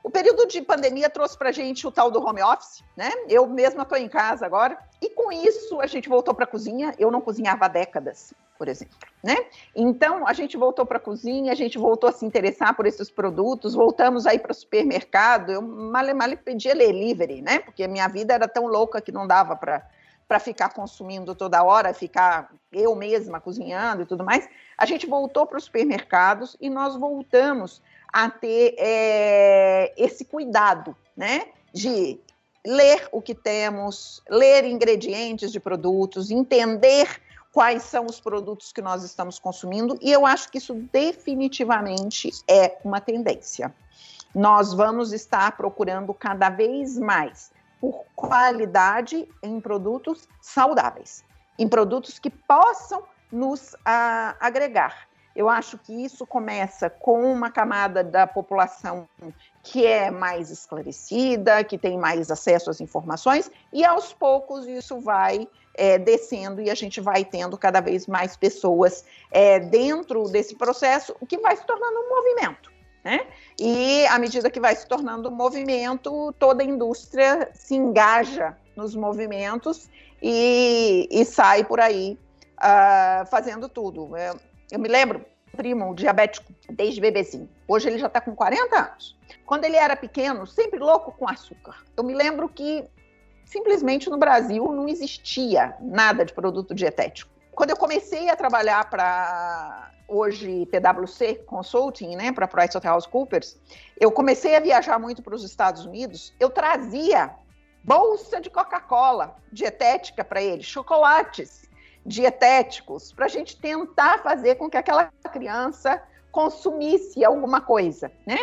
O período de pandemia trouxe para a gente o tal do home office, né? Eu mesma estou em casa agora e com isso a gente voltou para a cozinha. Eu não cozinhava há décadas, por exemplo, né? Então a gente voltou para a cozinha, a gente voltou a se interessar por esses produtos, voltamos aí para o supermercado. Eu mal pedia delivery, né? Porque a minha vida era tão louca que não dava para ficar consumindo toda hora, ficar eu mesma cozinhando e tudo mais. A gente voltou para os supermercados e nós voltamos a ter esse cuidado, né, de ler o que temos, ler ingredientes de produtos, entender quais são os produtos que nós estamos consumindo, e eu acho que isso definitivamente é uma tendência. Nós vamos estar procurando cada vez mais por qualidade em produtos saudáveis, em produtos que possam nos agregar. Eu acho que isso começa com uma camada da população que é mais esclarecida, que tem mais acesso às informações, e aos poucos isso vai descendo e a gente vai tendo cada vez mais pessoas dentro desse processo, que vai se tornando um movimento, né? E à medida que vai se tornando um movimento, toda a indústria se engaja nos movimentos e sai por aí fazendo tudo. Eu me lembro, primo diabético desde bebezinho. Hoje ele já está com 40 anos. Quando ele era pequeno, sempre louco com açúcar. Eu me lembro que simplesmente no Brasil não existia nada de produto dietético. Quando eu comecei a trabalhar para hoje PwC Consulting, né, para PricewaterhouseCoopers, eu comecei a viajar muito para os Estados Unidos. Eu trazia bolsa de Coca-Cola dietética para eles, chocolates dietéticos, para a gente tentar fazer com que aquela criança consumisse alguma coisa, né?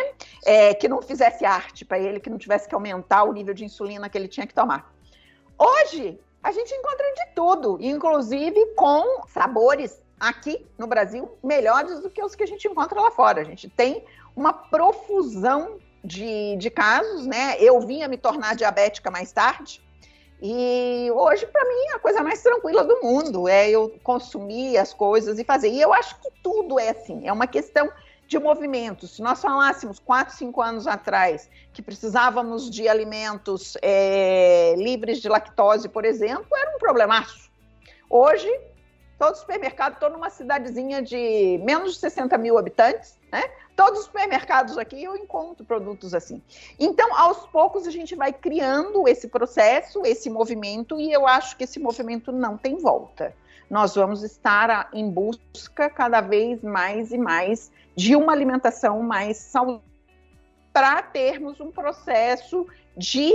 Que não fizesse arte para ele, que não tivesse que aumentar o nível de insulina que ele tinha que tomar. Hoje, a gente encontra de tudo, inclusive com sabores aqui no Brasil melhores do que os que a gente encontra lá fora. A gente tem uma profusão de casos, né? Eu vim a me tornar diabética mais tarde, e hoje, para mim, a coisa mais tranquila do mundo é eu consumir as coisas e fazer. E eu acho que tudo é assim, é uma questão de movimento. Se nós falássemos 4, 5 anos atrás que precisávamos de alimentos livres de lactose, por exemplo, era um problemaço. Hoje, todo supermercado, estou numa cidadezinha de menos de 60 mil habitantes, né? Todos os supermercados aqui eu encontro produtos assim. Então, aos poucos, a gente vai criando esse processo, esse movimento, e eu acho que esse movimento não tem volta. Nós vamos estar em busca cada vez mais e mais de uma alimentação mais saudável para termos um processo de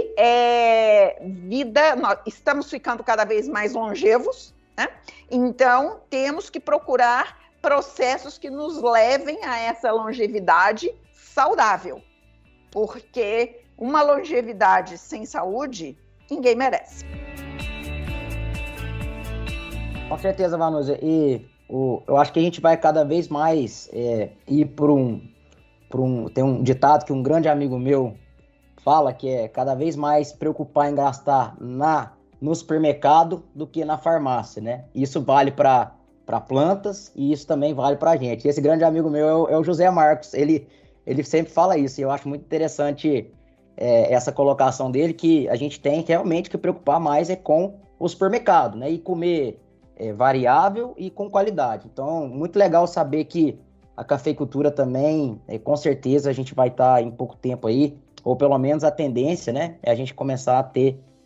vida. Nós estamos ficando cada vez mais longevos, né? Então, temos que procurar processos que nos levem a essa longevidade saudável, porque uma longevidade sem saúde, ninguém merece. Com certeza, Vanusa. E eu acho que a gente vai cada vez mais ir por um... Tem um ditado que um grande amigo meu fala, que é cada vez mais preocupar em gastar no supermercado do que na farmácia, né? Isso vale para plantas e isso também vale para a gente. Esse grande amigo meu é o José Marcos. Ele sempre fala isso, e eu acho muito interessante essa colocação dele, que a gente tem realmente que preocupar mais com o supermercado, né? E comer variável e com qualidade. Então, muito legal saber que a cafeicultura também, com certeza, a gente vai estar em pouco tempo aí, ou pelo menos a tendência, né? É a gente começar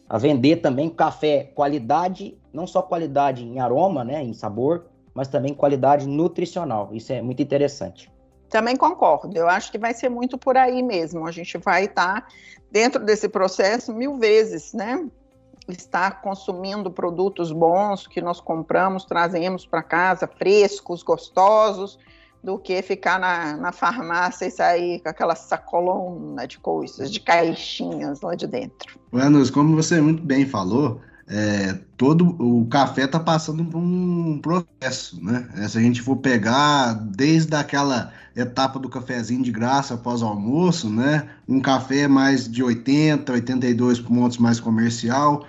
a vender também café qualidade, não só qualidade em aroma, né, em sabor, mas também qualidade nutricional. Isso é muito interessante. Também concordo. Eu acho que vai ser muito por aí mesmo. A gente vai estar dentro desse processo 1000 vezes, né? Estar consumindo produtos bons que nós compramos, trazemos para casa, frescos, gostosos, do que ficar na farmácia e sair com aquela sacolona de coisas, de caixinhas lá de dentro. Vanusa, como você muito bem falou, todo o café está passando por um processo, né? Se a gente for pegar desde aquela etapa do cafezinho de graça após o almoço, né? Um café mais de 80, 82 pontos mais comercial,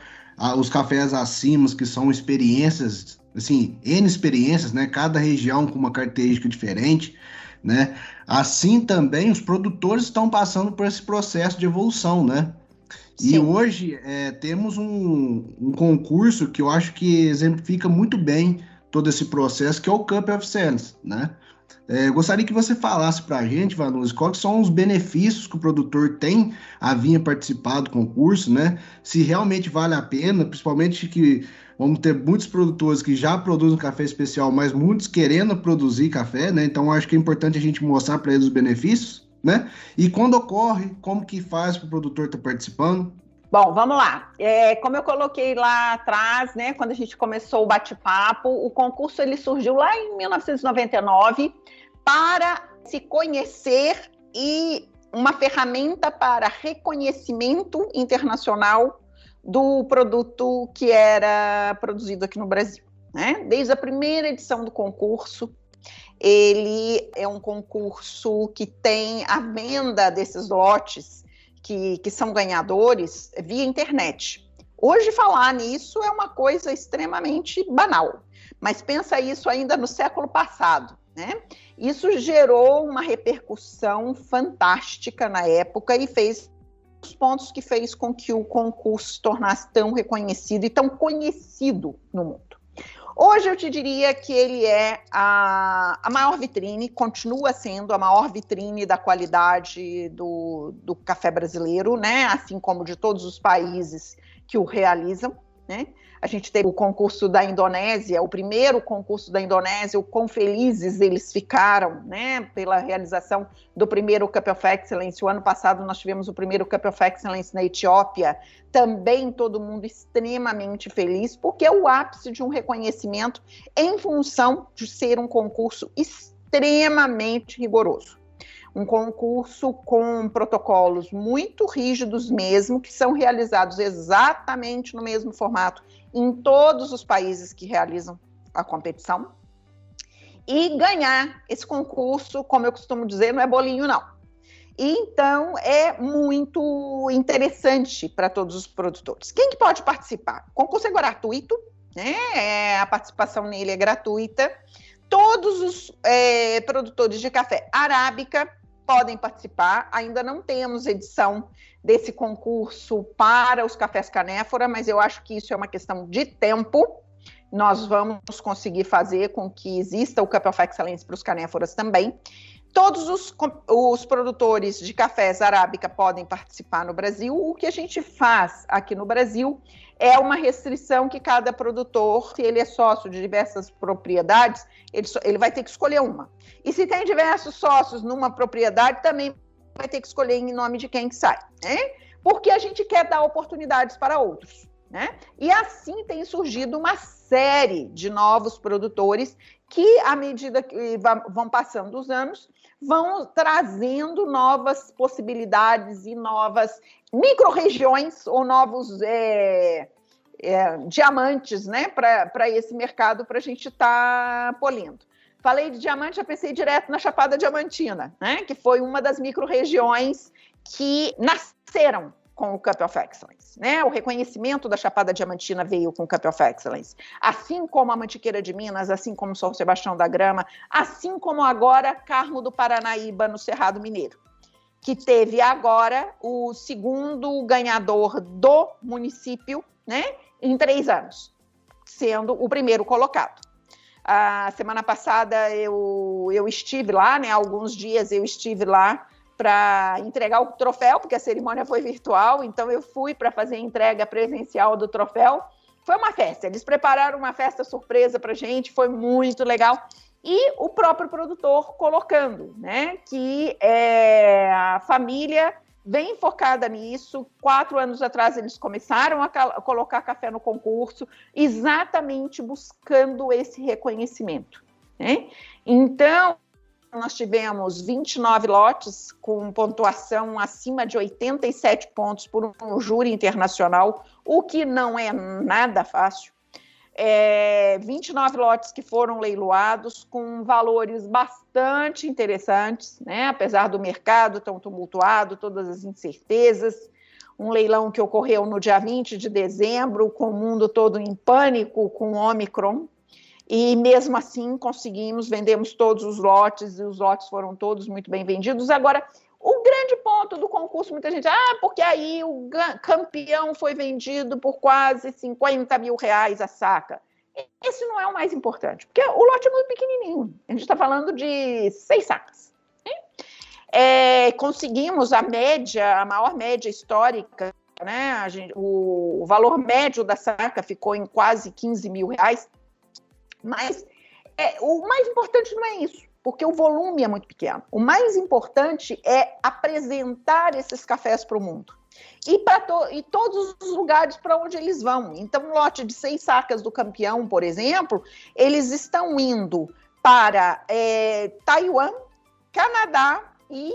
os cafés acima, que são experiências, assim, N experiências, né? Cada região com uma característica diferente, né? Assim também os produtores estão passando por esse processo de evolução, né? Sim. E hoje temos um concurso que eu acho que exemplifica muito bem todo esse processo, que é o Cup of Excellence, né? Gostaria que você falasse para a gente, Vanusa, quais são os benefícios que o produtor tem a vir participar do concurso, né? Se realmente vale a pena, principalmente que vamos ter muitos produtores que já produzem café especial, mas muitos querendo produzir café, né? Então acho que é importante a gente mostrar para eles os benefícios. né? E quando ocorre, como que faz para o produtor estar participando? Bom, vamos lá. Como eu coloquei lá atrás, né, quando a gente começou o bate-papo, o concurso ele surgiu lá em 1999 para se conhecer e uma ferramenta para reconhecimento internacional do produto que era produzido aqui no Brasil, né? Desde a primeira edição do concurso, ele é um concurso que tem a venda desses lotes que são ganhadores via internet. Hoje falar nisso é uma coisa extremamente banal, mas pensa isso ainda no século passado, né? Isso gerou uma repercussão fantástica na época e fez os pontos que fez com que o concurso se tornasse tão reconhecido e tão conhecido no mundo. Hoje eu te diria que ele é a maior vitrine, continua sendo a maior vitrine da qualidade do café brasileiro, né? Assim como de todos os países que o realizam, né? A gente teve o concurso da Indonésia, o primeiro concurso da Indonésia, o quão felizes eles ficaram, né, pela realização do primeiro Cup of Excellence. O ano passado nós tivemos o primeiro Cup of Excellence na Etiópia, também todo mundo extremamente feliz, porque é o ápice de um reconhecimento em função de ser um concurso extremamente rigoroso. Um concurso com protocolos muito rígidos mesmo, que são realizados exatamente no mesmo formato em todos os países que realizam a competição. E ganhar esse concurso, como eu costumo dizer, não é bolinho, não. E, então, é muito interessante para todos os produtores. Quem que pode participar? O concurso é gratuito, né? A participação nele é gratuita. Todos os produtores de café arábica podem participar. Ainda não temos edição desse concurso para os cafés canéfora, mas eu acho que isso é uma questão de tempo. Nós vamos conseguir fazer com que exista o Cup of Excellence para os canéforas também. Todos os produtores de cafés arábica podem participar no Brasil. O que a gente faz aqui no Brasil é uma restrição que cada produtor, se ele é sócio de diversas propriedades, ele vai ter que escolher uma. E se tem diversos sócios numa propriedade, também vai ter que escolher em nome de quem que sai, né? Porque a gente quer dar oportunidades para outros, né? E assim tem surgido uma série de novos produtores que, à medida que vão passando os anos, vão trazendo novas possibilidades e novas micro-regiões ou novos diamantes, né, para esse mercado, para a gente estar polindo. Falei de diamante, já pensei direto na Chapada Diamantina, né, que foi uma das micro-regiões que nasceram com o Cup of Excellence, né? O reconhecimento da Chapada Diamantina veio com o Cup of Excellence, assim como a Mantiqueira de Minas, assim como São Sebastião da Grama, assim como agora Carmo do Paranaíba, no Cerrado Mineiro, que teve agora o segundo ganhador do município, né, em 3 anos, sendo o primeiro colocado. A semana passada eu estive lá, né, alguns dias eu estive lá para entregar o troféu, porque a cerimônia foi virtual, então eu fui para fazer a entrega presencial do troféu. Foi uma festa, eles prepararam uma festa surpresa para a gente, foi muito legal. E o próprio produtor colocando, né, que a família vem focada nisso. 4 anos atrás eles começaram a colocar café no concurso, exatamente buscando esse reconhecimento, né? Então, nós tivemos 29 lotes com pontuação acima de 87 pontos por um júri internacional, o que não é nada fácil. 29 lotes que foram leiloados com valores bastante interessantes, né? Apesar do mercado tão tumultuado, todas as incertezas. Um leilão que ocorreu no dia 20 de dezembro, com o mundo todo em pânico com o Omicron. E mesmo assim vendemos todos os lotes, e os lotes foram todos muito bem vendidos. Agora, o grande ponto do concurso, muita gente, porque aí o campeão foi vendido por quase 50 mil reais a saca. Esse não é o mais importante, porque o lote é muito pequenininho. A gente está falando de 6 sacas. Né? Conseguimos a maior média histórica, né? O valor médio da saca ficou em quase 15 mil reais. Mas o mais importante não é isso. porque o volume é muito pequeno. O mais importante é apresentar esses cafés para o mundo. E todos os lugares para onde eles vão. Então, um lote de 6 sacas do Campeão, por exemplo, eles estão indo para Taiwan, Canadá e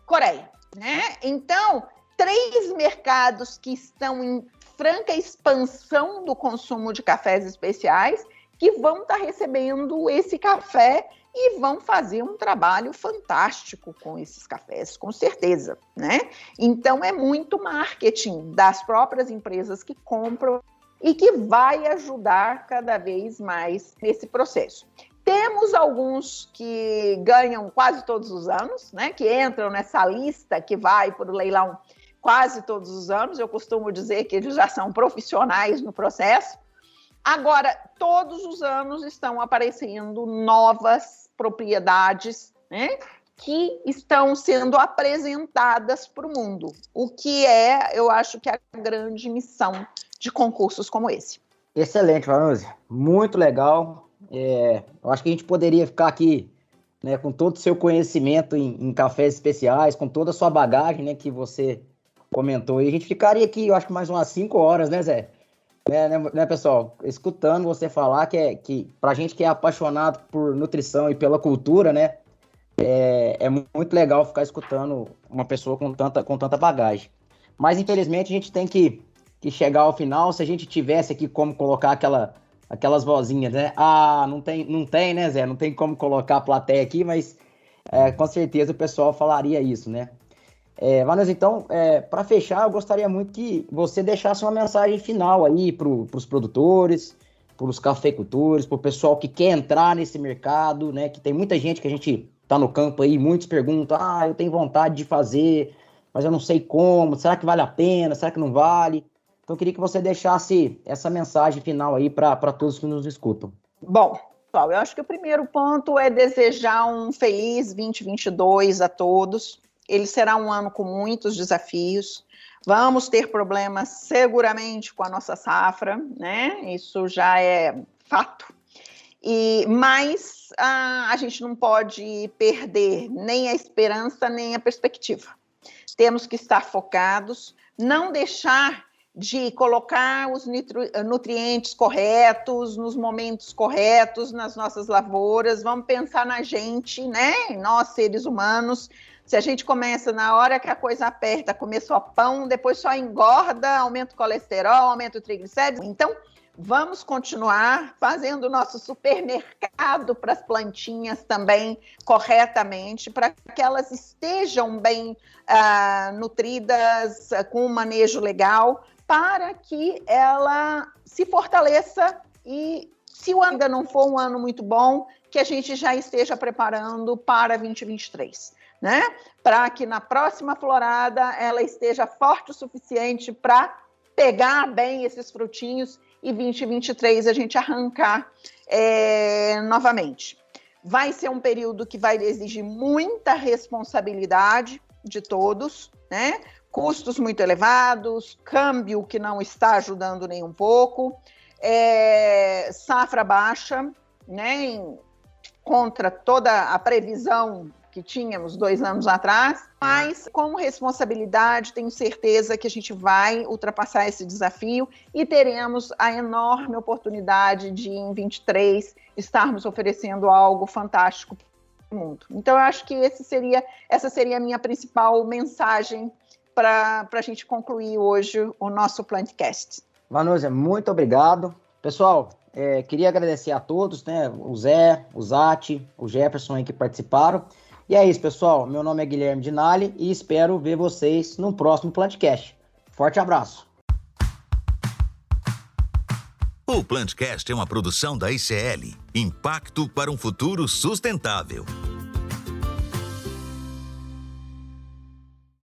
Coreia, né? Então, 3 mercados que estão em franca expansão do consumo de cafés especiais, que vão estar recebendo esse café e vão fazer um trabalho fantástico com esses cafés, com certeza, né? Então, é muito marketing das próprias empresas que compram e que vai ajudar cada vez mais nesse processo. Temos alguns que ganham quase todos os anos, né? Que entram nessa lista que vai para o leilão quase todos os anos. Eu costumo dizer que eles já são profissionais no processo. Agora, todos os anos estão aparecendo novas propriedades, né, que estão sendo apresentadas para o mundo, o que eu acho que é a grande missão de concursos como esse. Excelente, Vanusa. Muito legal. Eu acho que a gente poderia ficar aqui, né, com todo o seu conhecimento em cafés especiais, com toda a sua bagagem, né, que você comentou. E a gente ficaria aqui, eu acho que mais umas 5 horas, né, Zé? Né, pessoal? Escutando você falar que pra gente que é apaixonado por nutrição e pela cultura, né, é muito legal ficar escutando uma pessoa com tanta bagagem. Mas, infelizmente, a gente tem que chegar ao final. Se a gente tivesse aqui como colocar aquelas vozinhas, né? Ah, não tem, né, Zé? Não tem como colocar a plateia aqui, mas com certeza o pessoal falaria isso, né? Vanusa, então, para fechar, eu gostaria muito que você deixasse uma mensagem final aí para os produtores, para os cafeicultores, para o pessoal que quer entrar nesse mercado, né? Que tem muita gente que a gente tá no campo aí, muitos perguntam, eu tenho vontade de fazer, mas eu não sei como, será que vale a pena, será que não vale? Então, eu queria que você deixasse essa mensagem final aí para todos que nos escutam. Bom, pessoal, eu acho que o primeiro ponto é desejar um feliz 2022 a todos. Ele será um ano com muitos desafios. Vamos ter problemas seguramente com a nossa safra, né? Isso já é fato. Mas a gente não pode perder nem a esperança, nem a perspectiva. Temos que estar focados, não deixar de colocar os nutrientes corretos, nos momentos corretos, nas nossas lavouras. Vamos pensar na gente, né? Nós, seres humanos. Se a gente começa na hora que a coisa aperta, comer só pão, depois só engorda, aumenta o colesterol, aumenta o triglicérides. Então, vamos continuar fazendo o nosso supermercado para as plantinhas também corretamente, para que elas estejam bem nutridas, com um manejo legal, para que ela se fortaleça e, se o ano ainda não for um ano muito bom, que a gente já esteja preparando para 2023. Né? Para que na próxima florada ela esteja forte o suficiente para pegar bem esses frutinhos e 2023 a gente arrancar novamente. Vai ser um período que vai exigir muita responsabilidade de todos, né? Custos muito elevados, câmbio que não está ajudando nem um pouco, safra baixa, né? Contra toda a previsão que tínhamos 2 anos atrás, mas com responsabilidade, tenho certeza que a gente vai ultrapassar esse desafio e teremos a enorme oportunidade de, em 2023, estarmos oferecendo algo fantástico para o mundo. Então, eu acho que essa seria a minha principal mensagem para a gente concluir hoje o nosso Plantcast. Vanusa, muito obrigado. Pessoal, queria agradecer a todos, né? O Zé, o Zatti, o Jefferson aí que participaram. E é isso, pessoal. Meu nome é Guilherme Dinali e espero ver vocês no próximo Plantcast. Forte abraço. O Plantcast é uma produção da ICL. Impacto para um futuro sustentável.